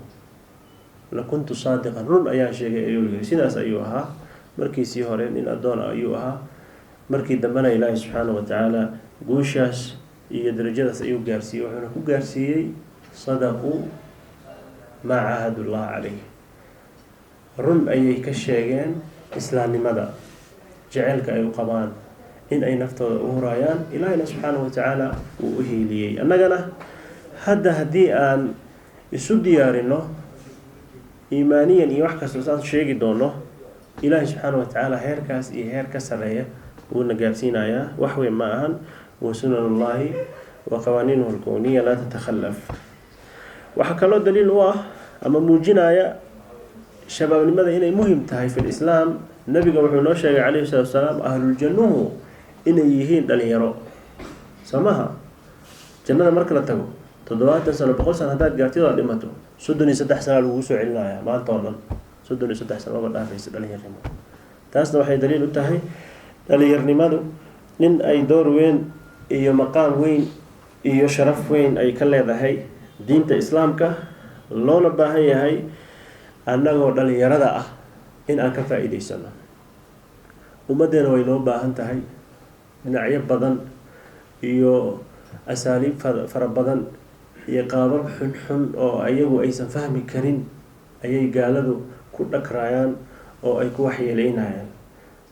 lakuntu saadiqan, run ayaan sheegay ayuu yidhi. sidaas ayuu ahaa markiisii hore, nin addoon ayuu ahaa. markii dambena ilaahi subxaana wa tacaala guushaas iyo darajadaas ayuu gaarsiiyey. wuxuuna ku gaarsiiyey sadaquu maa caahadullah calayh, run ayay ka sheegeen islaamnimada, jaceylka ay u qabaan, in ay naftooda u hurayaan. ilaahina subxaana wa tacaala wuu u hiiliyey. annagana hadda haddii aan isu diyaarino iimaaniyan iyo wax kastoo saan sheegi doono, ilaahi subxaana wa tacaala heerkaas iyo heer ka sareeya wuuna gaarsiinayaa. wax weyn ma ahan. wa sunanullahi wa qawaaniinuhu alkowniya laa tatakhallaf. waxaa kaloo daliil u ah ama muujinaya shabaabnimada inay muhim tahay fi lislaam. nabiga wuxuu noo sheegay calayhi salatu wasalaam ahluljannuhu inay yihiin dhalinyaro. samaha jannada marka la tago 70 sano 100 sano haddaad gaartid oo dhimato 33 sano lagu soo celinayaa maanta oo dhan. 33 sano ma dhaafaysa dhalinyarnimo. taasna waxay daliil u tahay dhalinyarnimadu in ay door weyn iyo maqaam weyn iyo sharaf weyn ay ka leedahay diinta islaamka, loona baahan yahay annagoo dhalinyarada ah in aan ka faa'iidaysano. ummaddeena way noo baahan tahay dhinacyo badan iyo asaaliib fara badan iyo qaabab xunxun oo ayagu aysan fahmi karin ayay gaaladu ku dhagrayaan oo ay ku waxyeeleynayaan.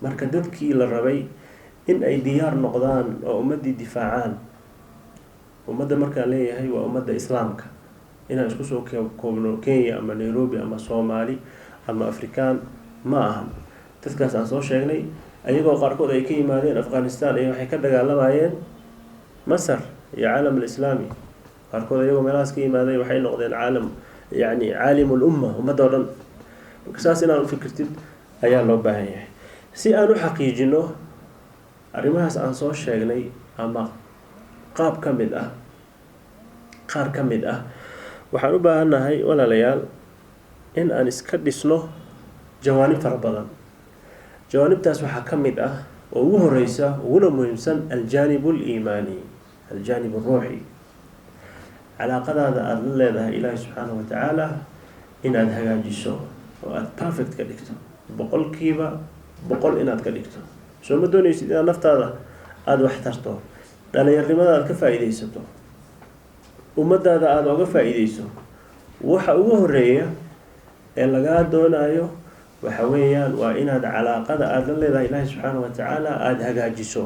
marka dadkii la rabay in ay diyaar noqdaan oo ummaddii difaacaan. ummadda markaan leeyahay waa ummadda islaamka, inaan isku soo koobno kenya ama nairobi ama soomaali ama afrikaan ma ahan. dadkaas aan soo sheegnay ayagoo qaarkood ay ka yimaadeen afghanistan iyo waxay ka dagaalamayeen masar iyo caalam alislaami. qaarkood ayagoo meelahaas ka yimaaday waxay noqdeen caalim ulumma, ummadda oo dhan. marka saas inaan u fikirtid ayaa loo baahan yahay. si aan u xaqiijino arrimahaas aan soo sheegnay ama qaar ka mid ah waxaan u baahannahay walaalayaal in aan iska dhisno jawaanib fara badan. jawaanibtaas waxaa ka mid ah oo ugu horeysa uguna muhiimsan aljaanib aliimaani, aljaanib alruuxi. calaaqadaada aada la leedahay ilaahi subxaana wa tacaala inaad hagaajiso oo aada perfect ka dhigto, 100% inaad ka dhigto. soo ma doonaysid inaad naftaada aada wax tarto, dhalinyarnimada aada ka faa'iidaysato, ummadaada aada oga faa'iidayso. waxa ugu horeeya ee lagaa doonayo waxa weeyaan waa inaad calaaqada aada la leedahay ilaahi subxaana wa tacaala aada hagaajiso.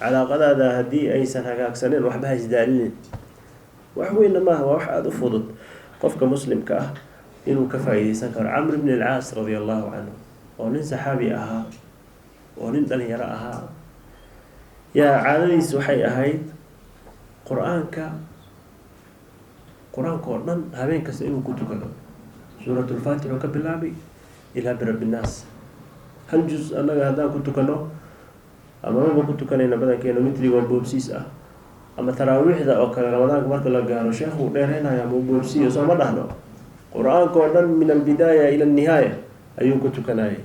calaaqadaada haddii aysan hagaagsaneyn waxba ha isdaalinin. wax weynna maaha, waa wax aada u fudud qofka muslimka ah inuu ka faa'iidaysan karo. camr ibn alcaas radia allahu canhu oo nin saxaabi ahaa oo nin dhalinyaro ahaa, yaa caadadiis waxay ahayd qur-aanka oo dhan habeen kasta inuu ku tukado. suuratulfaatix oo ka bilaabay ilaa birabbi nnaas. hal juz annaga haddaan ku tukano ama maba ku tukanayna badankeena mitriga oo boobsiis ah, ama taraawiixda oo kale ramadaanka marka la gaaro sheekhu dheereynaya ama boobsiiyo soo ma dhahno. qur-aanka oo dhan min albidaaya ila alnihaaya ayuu ku tukanayay.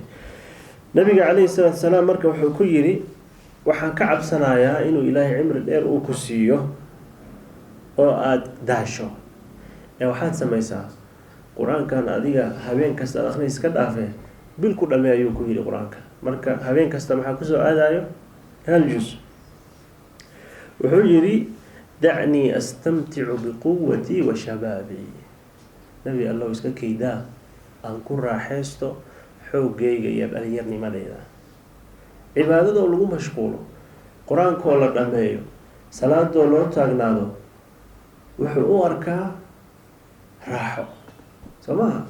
nabiga calayhi salaatu wasalaam marka wuxuu ku yidhi waxaan ka cabsanayaa inuu ilaahay cimri dheer uu ku siiyo oo aada daasho waxaad samaysaa qur-aankan adiga habeen kasta aad akhriis ka dhaafee bil ku dhamee ayuu ku yidhi qur-aanka. marka habeen kasta maxaa kusoo aadayo hal juz. wuxuu yidhi dacnii astamticu biquwatii wa shabaabii, nabi allow iska kaydaa aan ku raaxaysto xoogayga iyo dhalinyarnimadeyda. cibaadadoo lagu mashquulo, qur-aankoo la dhameeyo, salaadoo loo taagnaado, wuxuu u arkaa raaxo soo maha.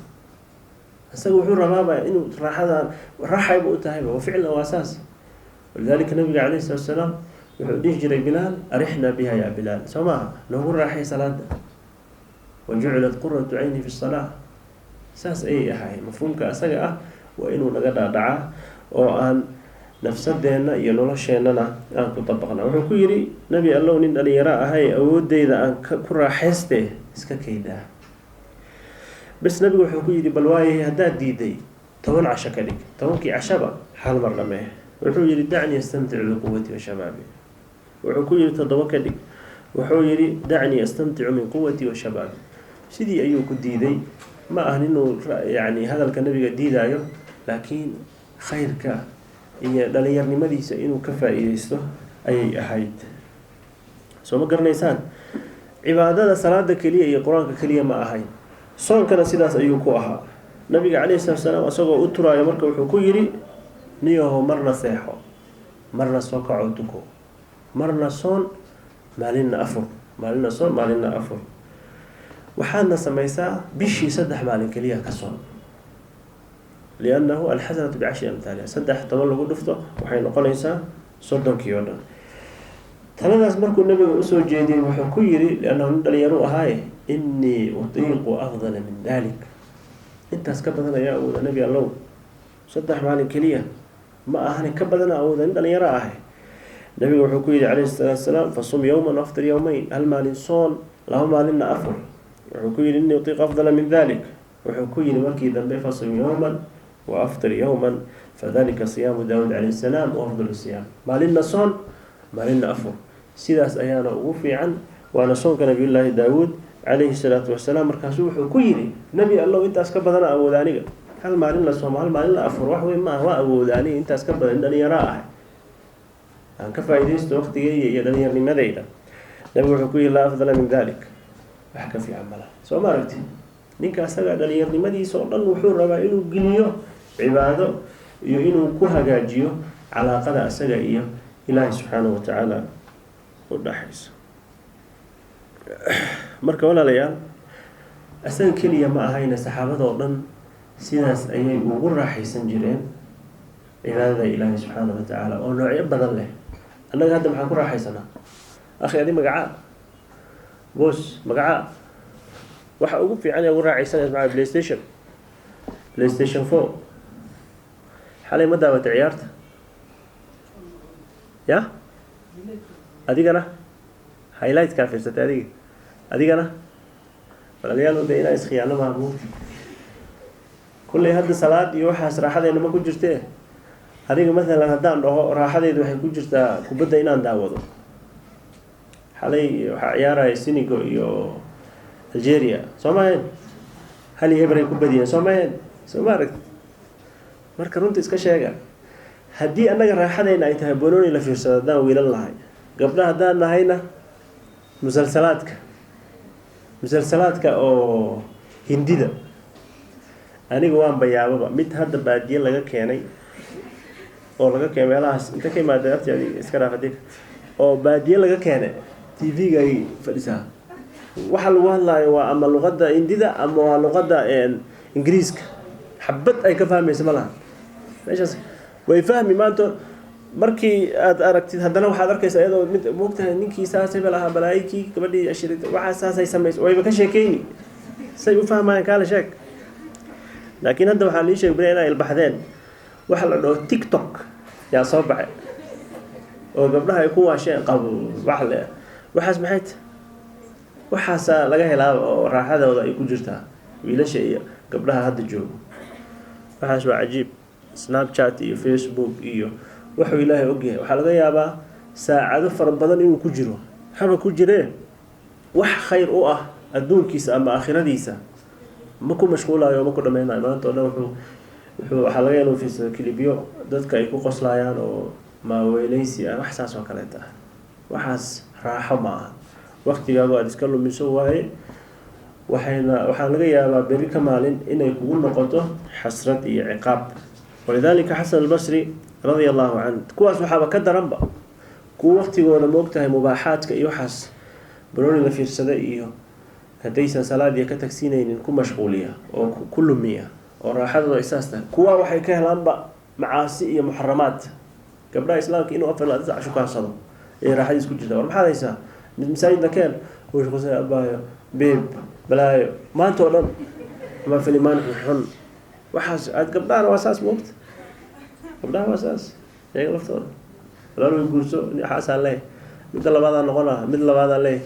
isaga wuxuu rabaaba inuu raaxadan raaxayba u tahayba, wa ficlan waa saas. walidaalika nabiga calayhi salaatu wasalaam wuxuu dhihi jiray bilaal arixnaa biha yaa bilaal, soo maha, noogu raaxay salaada. wajucilat quratu cayni fi salaa, saas ayay ahay. mafhuumka asaga ah waa inuu naga dhaadhacaa oo aan nafsadeenna iyo nolosheennana aan ku dabaqna. wuxuu ku yidhi nabi allow nin dhalinyaro ahay awoodeyda aan ku raaxayste iska kaydaa. bas nabigu wuxuu ku yidhi bal waayahay haddaad diiday 10 casho ka dhig, 10kii cashaba hal mar dhamee. wuxuu yidhi dacnii astamticu biquwati wa shabaabi. wuxuu ku yidhi 7 ka dhig. wuxuu yidhi dacnii astamticu min quwati wa shabaabi. sidii ayuu ku diiday. ma ahan inuu yani hadalka nabiga diidaayo, laakiin khayrka iyo dhalinyarnimadiisa inuu ka faa'iideysto ayay ahayd. soo ma garanaysaan, cibaadada salaada keliya iyo qur-aanka keliya ma ahayn, soonkana sidaas ayuu ku ahaa. nabiga calayhi salaatu wasalaam isagoo u turaayo marka wuxuu ku yidhi niyaho marna seexo, marna soo kaco tuko, marna soon maalinna afur, maalinna soon maalinna afur. waxaadna samaysaa bishii 3 maalin keliya ka soon, liannahu alxasanatu bicashri amhaaliha. 3 toban lagu dhufto waxay noqonaysaa 30kii oo dhan. taladaas markuu nabiga usoo jeediyey wuxuu ku yidhi, liannahu nin dhalinyaro ahaaye, innii utiiqu afdala min dalik, intaas ka badan ayaa awooda nabi allow. 3 maalin keliya ma ahani, ka badana awooda, nin dhalinyaro ahay. nabiga wuxuu ku yidhi calayhi salaatu wasalaam fasum yowman waftir yowmayn, hal maalin soon 2 maalinna afur. wuxuu ku yidhi innii utiiqu afdala min dalik. wuxuu ku yidhi markii dambe fasum yowman wa aftir yowman fadalika siyaamu daawud calayhi salaam wa afdalu siyaam, maalinna soon maalinna afur. sidaas ayaana ugu fiican, waana soonka nabiyullaahi daawuud calayhi salaatu wasalaam. markaasuu wuxuu ku yidhi nebi allow intaas ka badana awooda aniga, hal maalin la soomo hal maalin la afur wax weyn maaha, waa awooda aniga intaas ka badan, dhalinyaro ahay, aan ka faa'iidaysto waqtigeyga iyo dhalinyarnimadeyda. nabigu wuxuu ku yidhi laa afdala min dalik, wax ka fiican mala. soo ma aragti, ninka asaga dhalinyarnimadiisa oo dhan wuxuu rabaa inuu geliyo cibaado iyo inuu ku hagaajiyo calaaqada asaga iyo ilaahay subxaanahu watacaala u dhaxayso. marka walaalayaal, asaga keliya ma ahayna, saxaabada oo dhan sidaas ayay ugu raaxaysan jireen cibaadada ilaahay subxaanahu watacaala oo noocyo badan leh. annaga hadda maxaan ku raaxaysanaa? akhi adi magacaa boos magacaa waxa ugu fiican ee ugu raaxaysanaysa maca PlayStation 4. xalay ma daawatay ciyaarta ya? adigana highlight-kaa fiirsatay adigana walaalayaal de inaa iskhiyaano maamuud. kulley hadda salaad iyo waxaas raaxadeena ma ku jirtee. adiga maalan haddaan dhaho raaxadeyda waxay ku jirtaa kubadda inaan daawado. xalay waxaa ciyaaraya Senegal iyo Algeria, soo maaheen? hal iyo eberay ku badiyeen, soo maaheen? soo ma aragti. marka runta iska sheega, haddii annaga raaxadeyna ay tahay banooni la fiirsado haddaan wiilan lahay, gabdha haddaan nahayna musalsalaadka oo hindida. aniga waan bayaababa mid hadda baadiye laga keenay oo laga keenay meelahaas inta ka imaadeen afti iska raafadeen oo baadiye laga keenay TV-ga ay fadhisaa. waxa lagu hadlaayo waa ama luqadda hindida ama waa luqadda ingiriiska. xabad ay ka fahmayso ma laha meeshaas. way fahmi maanta markii aad aragtid, haddana waxaad arkaysaa iyadoo mid moogtahay ninkii saasay balahaa balaayikii gabadhii ashirita waxaa saasay samayso, wayba ka sheekeyni say u fahmayaan kaala sheeg. laakiin hadda waxaa lii sheeg bina inay ilbaxdeen waxa la dhaho TikTok yaa soo baxay oo gabdhaha ay ku waasheen qabo wax le. waxaas maxay tahay? waxaasaa laga helaa oo raaxadooda ay ku jirtaa wiilasha iyo gabdhaha hadda joogo. waxaas waa cajiib. Snapchat iyo Facebook iyo wuxuu ilaahay ogyahay. waxaa laga yaabaa saacado fara badan inuu ku jiro, haba ku jiree wax khayr u ah adduunkiisa ama aakhiradiisa ma ku mashquulayo ma ku dhameynayo maanta oo dhan waxaa laga inuu fiirsado kilibyo dadka ay ku qoslayaan oo maaweeleysi ah wax saas oo kaleeta ah waxaas raaxo ma aha waqtigaagu aad iska lumiso waaye waxaa laga yaabaa beri ka maalin inay kugu noqoto xasrad iyo ciqaab walidaalika xasan albasri radia allahu canhu kuwaas waxaaba ka daranba kuwa waqtigooda moogtahay mubaaxaadka iyo waxaas barooni la fiirsada iyo haddaysan salaadiya ka tagsiinaynin ku mashquuliya oo ku lumiya oo raaxadooda ay saas tahay kuwa waxay ka helaanba macaasi iyo muxaramaad gabdhaha islaamka inuu afar laad casho kaansado ee raaxadiis ku jirta war maxaad haysaa mid masaajidna keen wuu shaqo abaayo beeb balaayo maanta oo dhan ama filimaan xun waxaas aad gabdhaha waa saas moogta gabdhaha waa saas iyaga laftooda walaal guurso xaasaan leh mid labaad noqonaa mid labaad leh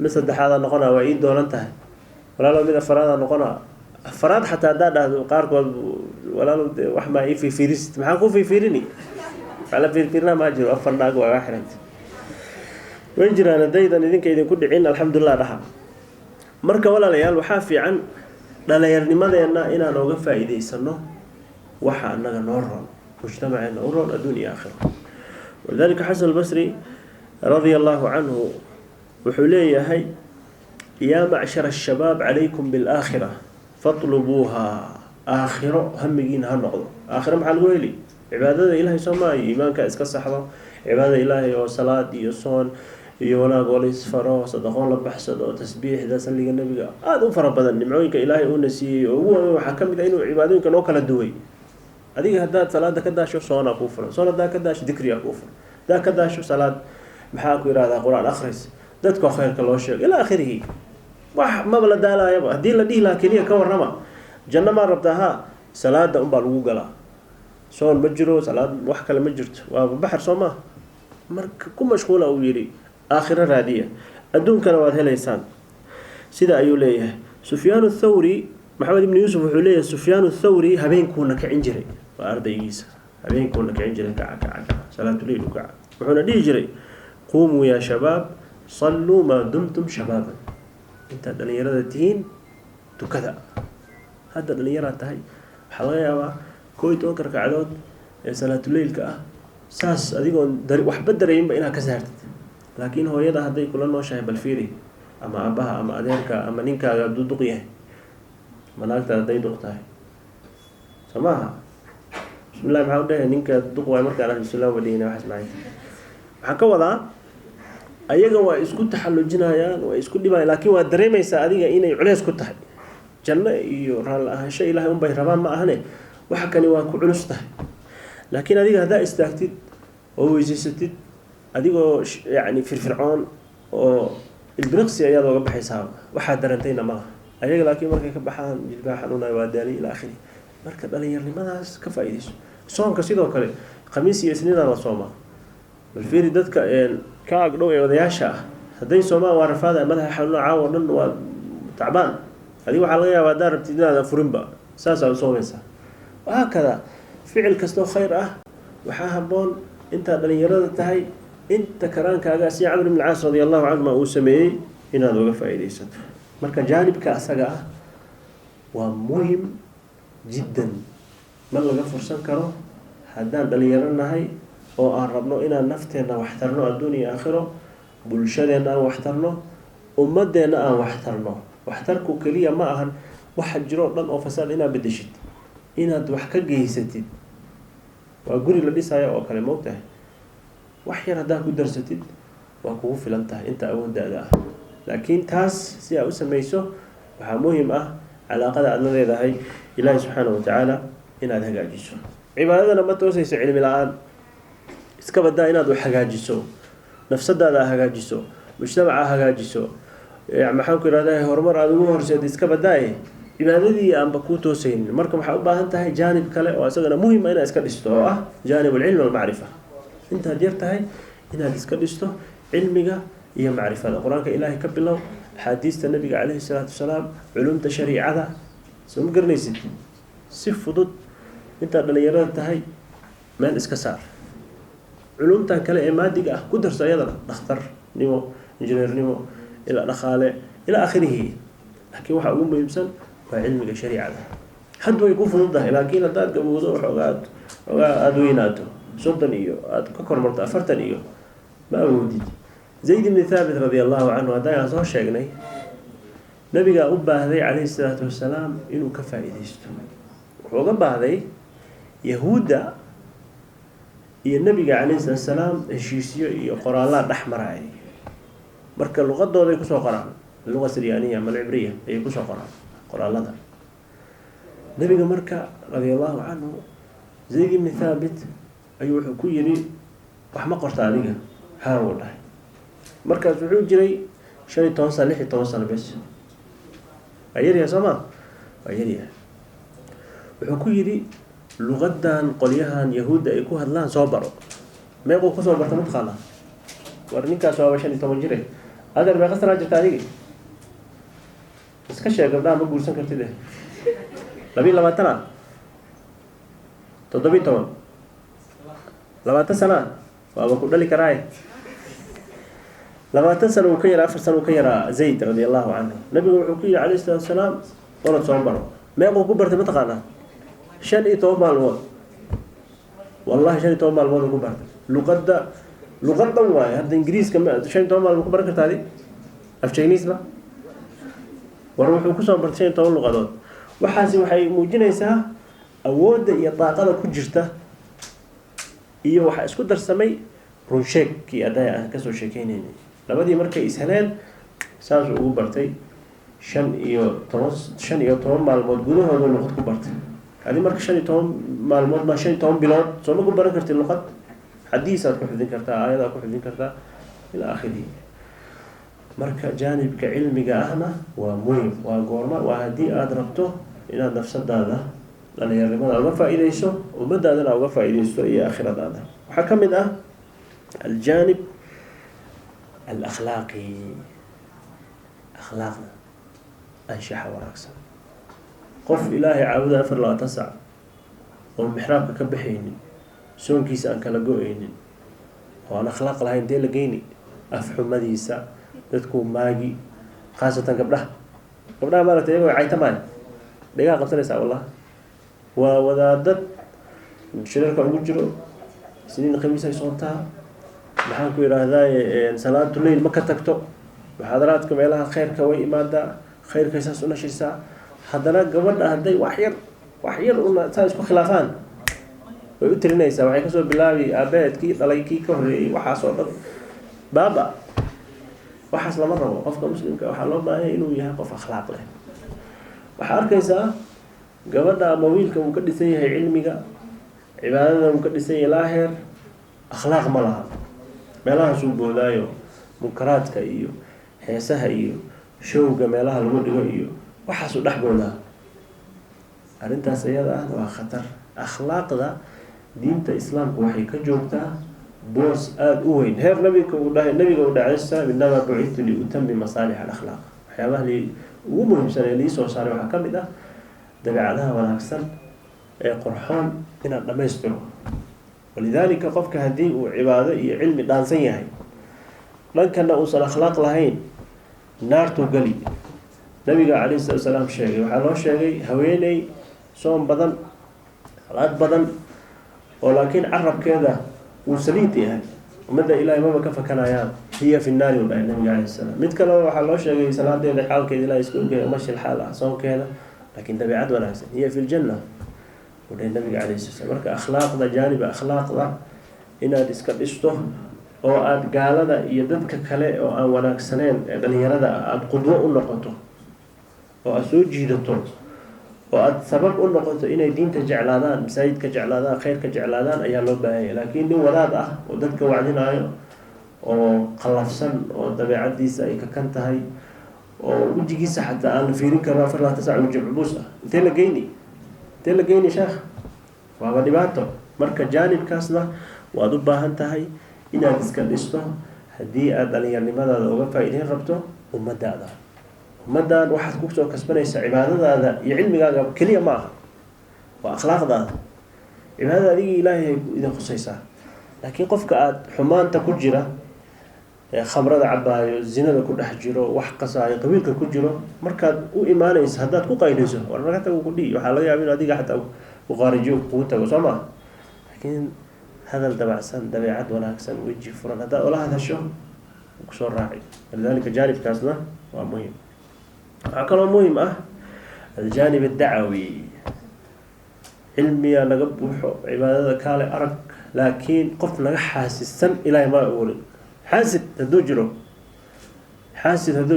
mid saddexaad noqonaa waa ii doolan tahay walaal mid afraad noqonaa afraad xataa hadaa dhahdo qaarkood walaal wax ma ii fiirist maxaa ku fiirini ala fiirina ma jiro afar naag waa xirant way jiraan daydan idinka idinku dhicin alxamdulillah dhaha marka walaalayaal waxaa fiican dhalinyarnimadeena inaan uga faa'iideysano waxa anaga noo roon mujtamaceena u roon adduun iyo aakhiro walidaalika xasan albasri radia allahu canhu wuxuu leeyahay yaa macshara ashabaab calaykum bilaakhira fatlubuuha aakhiro hamigiina ha noqdo aakhiro maxaa lagu heli cibaadada ilaahay soo maayo iimaanka iska saxdo cibaadada ilaahay oo salaad iyo soon iyo wanaag oo la isfaro sadaqoon la baxsado tasbiixda salliga nabiga aad u fara badan nimcooyinka ilaahay uuna siiyey oo ugu weyn waxaa ka mid ah inuu cibaadooyinka noo kala duway adiga haddaad salaada ka daasho soona kuu furan soon haddaad ka daasho dikriga kuu furan haddaad ka daasho salaad maxaa ku yidhahdaa qur-aan akhris dadka khayrka loo sheego ilaa akhirihi wax maba la daalaayaba haddii la dhihi lahaa keliya ka warrama janno maa rabtaa ha salaada unbaa lagu galaa soon ma jiro salaad wax kale ma jirto waa baxar soo maaha marka ku mashquula uu yidhi aakhiro raadiya adduunkana waad helaysaan sida ayuu leeyahay sufyaan athawri maxamed ibn yuusuf wuxuu leeyahay sufyaan athawri habeenkuuna kicin jiray waa ardaygiisa habeenkuuna kicin jiray kaca salaatuleyl u kaca wuxuuna dhihi jiray quumuu yaa shabaab salluu maa dumtum shabaaban intaad dhalinyarada tihiin tukada hadda dhalinyaraad tahay waxaa laga yaabaa 11 ragcadood ee salaatuleylka ah saas adigoon waxba dareeminba inaad ka saartid laakiin hooyada hadday kula nooshahay bal fiiri ama aabbaha ama adeerka ama ninkaaga hadduu duq yahay manaagtaada hadday duq tahay soo maaha bismillahi maxaa u dhahay ninka duq waay markaan bismillah wadhihina waxaas macay waxaan ka wadaa ayaga waa isku taxallujinayaan waa isku dhibayaan laakiin waa dareemaysaa adiga inay culeys ku tahay janno iyo raalli ahaansho ilaahay unbay rabaan ma ahane waxa kani waa ku culus tahay laakiin adiga haddaa istaagtid oo weysaysatid adigoo yani firfircoon oo ilbiriqsi ayaad oga baxaysaa waxaad darantayna malaha ayaga laakiin markay ka baxaan jilbaha xanuunaya waa daali ilaa akhiri marka dhalinyarnimadaas ka faa'iidayso soonka sidoo kale khamiis iyo isniinaa la soomaa bal fiiri dadka ka agdhow ee odayaasha ah hadday soomaan waa rafaada madaxa xanuuna caawa o dhan waa tacbaan adiga waxaa laga yaabaa haddaa rabtid inaadan furinba saasaa u soomaysaa وهكذا فعل كستو خير وحا هبون انت dhalinyarada tahay inta karaankaaga si Amr ibn al-As radiyallahu anhu ma uu sameeyay inaad uga faa'iideysato marka jaanibka asaga waa muhiim jiddan ma laga fursan karo haddaan dhalinyaranahay oo aan rabno inaan nafteena wax tarno adduun iyo aakhiro bulshadeena aan wax tarno ummadeena aan wax tarno wax tarku kaliya ma ahan waxa jiro dhan oo fasaad inaad bedeshid inaad wax ka geysatid waa guri la dhisayo oo kale moogtahay wax yar haddaad ku darsatid waa kugu filan tahay inta awooddaada ah laakiin taas si aad u samayso waxaa muhiim ah calaaqada aad la leedahay ilaahi subxaanahu watacaala inaad hagaajiso cibaadadana ma toosayso cilmi la-aan iska badaa inaad wax hagaajiso nafsadaada hagaajiso mujtamaca hagaajiso maxaan ku ihahdaa horumar aad ugu horseed iska badaaye cibaadadii aanba ku toosaynin marka waxaa u baahan tahay jaanib kale oo isagana muhiim ah inaad iska dhisto oo ah jaanib alcilmi walmacrifa intaad yar tahay inaad iska dhisto cilmiga iyo macrifada qur-aanka ilaahay ka bilow axaadiista nabiga calayhi salaatu wasalaam culumta shariicada soo ma garanaysid si fudud intaad dhalinyarada tahay meel iska saar culumtan kale ee maadiga ah ku darso ayadana dhakhtarnimo injineernimo ilaa dhaqaale إلى آخره. لكن waxa ugu muhiimsan waa cilmiga shariicada. Hadda way ku fududahay laakiin hadaad gabowdo xogaad aad weynaato 30 iyo aad ka kormarto 40 iyo ma awoodid. Zayd ibn Thabit radiyallahu anhu hadaan soo sheegnay nabiga u baahday alayhi salatu wasalaam inuu ka faa'iideysto. Wuxuu uga baahday yahuuda iyo nabiga alayhi salatu wasalaam heshiisiyo iyo qoraalada dhaxmaray. Marka luqadooda ay ku soo qoraan luqada Siryaaniya ama Cibriya ay ku soo qoraan qoraalada. Nabiga marka radiyallahu anhu Zayd ibn Thabit ayuu wuxuu ku yiri wax ma qorta adiga haa wallahi. Markaas wuxuu jiray 15 sano 16 sano bas. Ayariya sama ayariya. Wuxuu ku yiri luqadan qoliyahan yahuuda ay ku hadlaan soo baro. Meeqo ku soo barta matqala. War ninkaas waa 15 jire. Adar meeqa sano jirta adiga? Iska sheeg gabdhaha ma guursan kartid. 22 toddobiitan 20 sano waa ku dhali karaay 20 sano uu ka yaraa 4 sano uu ka yaraa Zayd radiyallahu anhu nabigu wuxuu ku yiri alayhi salatu wasalaam wala soo baro meeqo ku bartay mataqaana 15 maalmood wallahi 15 maalmood ku bartay luqadan waay hadda ingiriiska 15 maalmood ku baran kartaa af Chinese ba war wuxuu ku soo bartay 15 luqadood waxaasi waxay muujinaysaa awoodda iyo daaqada ku jirta iyo waxa isku darsamay run sheegkii adaa ka soo sheekeynayay labadii markay isheleen saas ugu bartay 15 maalmood gudahooda luqad ku bartay hadi marka 15 maalmood ma 15 bilood soo ma ku baran kartid luqad xadiisaad ku xidin kartaa aayada ku xidin kartaa ila aakhiri marka jaanibka cilmiga ahna waa muhiim waa goorma waa hadii aad rabto inaad nafsadaada dhalinyarnimada uga faa'iideyso ummadaadana uga faa'iideysto iyo aakhiradaada waxa kamid ah aljanib al-akhlaqi akhlaaqna anshaxa wanaagsan qof ilaahay caabuda 24 saac oo mixraabka ka baxaynin soonkiisa aan kala go'aynin oo aan akhlaaq lahayn dee la geeyni afxumadiisa dadku maagi khaasatan gabdhaha maaragtay iyagu ay tamaan dhigaa qabsanaysaa wallah waa wadaadad shirarka ugu jiro siniin khamiis ay soontaa maxaan ku yiraahdaa salaatu leyl ma ka tagto muxaadaraadka meelaha khayrka way imaadaa khayrka saas u nashisaa haddana gabadha hadday wax yar una saa isku khilaafaan way u tirinaysaa waxay kasoo bilaabi aabeedkii dhalay kii ka horreeyay waxaas oo dhan baaba waxaas lama rabo qofka muslimka waxaa loo baahan inuu yahay qof akhlaaq leh waxaa arkaysaa gabadha ama wiilka uu ka dhisan yahay cilmiga cibaadada uu ka dhisan yahay ilaa heer akhlaaq ma laha meelahaas uu boodaayo munkaraadka iyo heesaha iyo showga meelaha lagu dhigo iyo waxaas u dhex boodaa arrintaas iyada ah waa khatar akhlaaqda diinta islaamku waxay ka joogtaa boos aad u weyn heer nabiga uu dhahay salaam inama bu'ithu li utammi masalih al-akhlaq waxyaabaha ugu muhiimsan ee soo saaray waxa kamid ah dabeecadaha wanaagsan ee qurxoon inaad dhameystiro walidaalika qofka hadii uu cibaado iyo cilmi dhaansan yahay dhankana uusan akhlaaq lahayn naartu gali nabiga alayhi salaam sheegay waxa loo sheegay haweeney soom badan salaad badan oo laakiin carabkeeda uu saliid yahay umada ilaahay ma ka fakanayaan hiya fi an-nar wa nabiga alayhi salaam mid kale waxa loo sheegay salaadeeda xaalkeeda ilaahay isku ogeey mashil xaal ah soonkeeda laakiin dabeecad wanaagsan hiya fi al-janna wa nabiga alayhi salaam marka akhlaaqda jaanib akhlaaqda inaad iska dhisto oo aad gaalada iyo dadka kale oo aan wanaagsaneen ee dhalinyarada aad qudwo u noqoto oo aad soo jiidato oo aad sabab u noqoto inay diinta jeclaadaan masaajidka jeclaadaan khayrka jeclaadaan ayaa loo baahan yahay laakiin nin wadaad ah oo dadka wacdinaayo oo qalafsan oo dabeecadiisa ay ka kan tahay oo wajigiisa xataa aan fiirin karo 24 saac wajib buus ah intee la geyni sheekh waa dhibaato marka jaanibkaasna waad u baahan tahay inaad iska dhisto hadii aad dhalinyarnimadaada uga faa'iideyn rabto ummadaada ummadan waxaad ku soo kasbanaysaa cibaadadaada iyo cilmigaaga kaliya ma aha waa akhlaaqdaada cibaadada adiga ilaahay idin khusaysaa laakiin qofka aad xumaanta ku jira khamrada cabaayo zinada ku dhex jiro wax qasaayo qabiilka ku jiro markaad u imaanaysa haddaad ku qaynayso war naga tago ku dhihi waxaa laga yaaba in adiga xataa uqaarijiyo kugu tago soo maa laakiin hadal dabacsan dabeecad wanaagsan weji furan haddaad ola hadasho kusoo raaci lidalika jaanibkaasna waa muhim waxaa kaloo muhim ah aljaanib addacawi cilmiga laga buuxo cibaadada kaale arag laakiin qof naga xaasisan ilaahay ma abuurin xaasid hadduu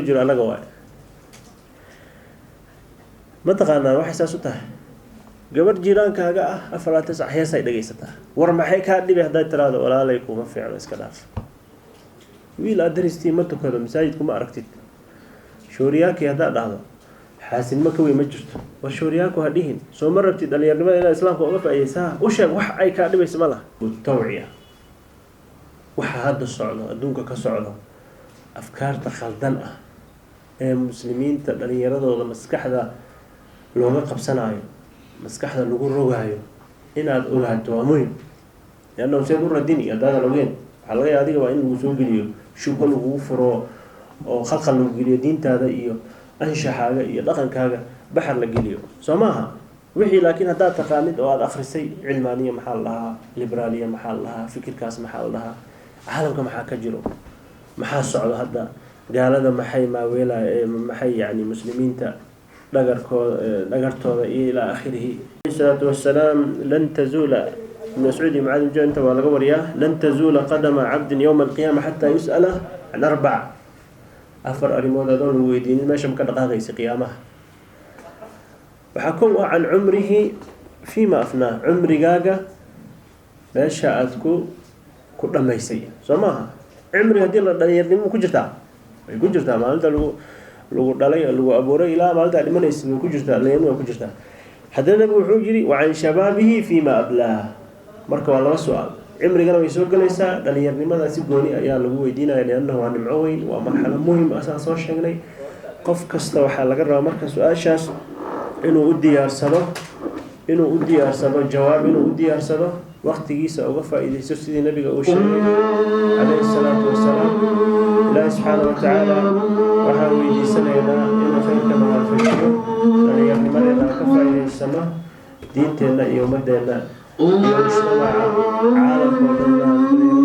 jiro anaga waay mataqaanaa waxay saas u tahay gabar jiraankaaga ah 4 heesay dhegaysataa war maxay kaa dhibi haddaad tiraahdo walaalay kuma fiicno iska dhaaf wiil aad daristii ma tukado masaajidku ma aragtid shooriyaakii haddaad dhahdo xaasidma ka weyn ma jirto war shooriyaaku ha dhihin soo ma rabtid dhallinyarnimada inaad islaamka uga faa'iidaysaa u sheeg wax ay kaa dhibaysa ma laha tawciya waxa hadda socdo adduunka ka socdo afkaarta khaldan ah ee muslimiinta dhallinyaradooda maskaxda looga qabsanayo maskaxda lagu rogaayo inaad ogaato waa muhim leanna seed u radini haddaadan ogeen waxaa laga yaaba adiga waa in lagu soo geliyo shubho lagugu furo oo khalkhal lagu geliyo diintaada iyo anshaxaaga iyo dhaqankaaga baxar la geliyo soo maaha wixii laakiin haddaad taqaanid oo aada akhrisay cilmaaniya maxaa la dhahaa liberaaliya maxaa la dhahaa fikirkaas maxaa la dhahaa caalamka maxaa ka jiro maxaa socdo hadda gaalada maxay maaweelaya maxay yani muslimiinta dhagartooda iyo ilaa akhirihi salaatu wassalaam lan tazuula ibn mascuud iyo mucaad ibn inta waa laga wariyaa lan tazuula qadama cabdin yowma alqiyaama xataa yus'ala can 4 arrimood adoon lagu weydiinin meesha ma ka dhaqaaqaysa qiyaamaha waxaa kow ah can cumrihi fiima afnaa cumrigaaga meesha aada ku dhamaysay soo maaha cumriga haddii la dhalinyarnimo ku jirtaa way ku jirtaa maalinta lagu dhalay lagu abuuray ilaa maalintaa dhimanaysa way ku jirtaa dhalinyarnimo way ku jirtaa haddana nabigu wuxuu yidhi wa can shabaabihi fiima ablaa marka waa laba su-aal cimrigana way soo gelaysaa dhalinyarnimada si gooni ayaa lagu weydiinaya liannahu waa nimco weyn waa marxalo muhim asaan soo sheegnay qof kasta waxaa laga rabaa marka su-aashaas inuu u diyaarsado jawaab inuu u diyaarsado waqtigiisa uga faa'iidaysto sidii nabiga uu sheegay calayhi salaatu wasalaam ilaahi subxaana wa tacaala waxaan weydiisanaynaa inuu khayrka nawaafajiyo dhalinyarnimadeena ka faa'iidaysano diinteenna iyo ummadeenna iyo mujtamaca caalamka oo dhan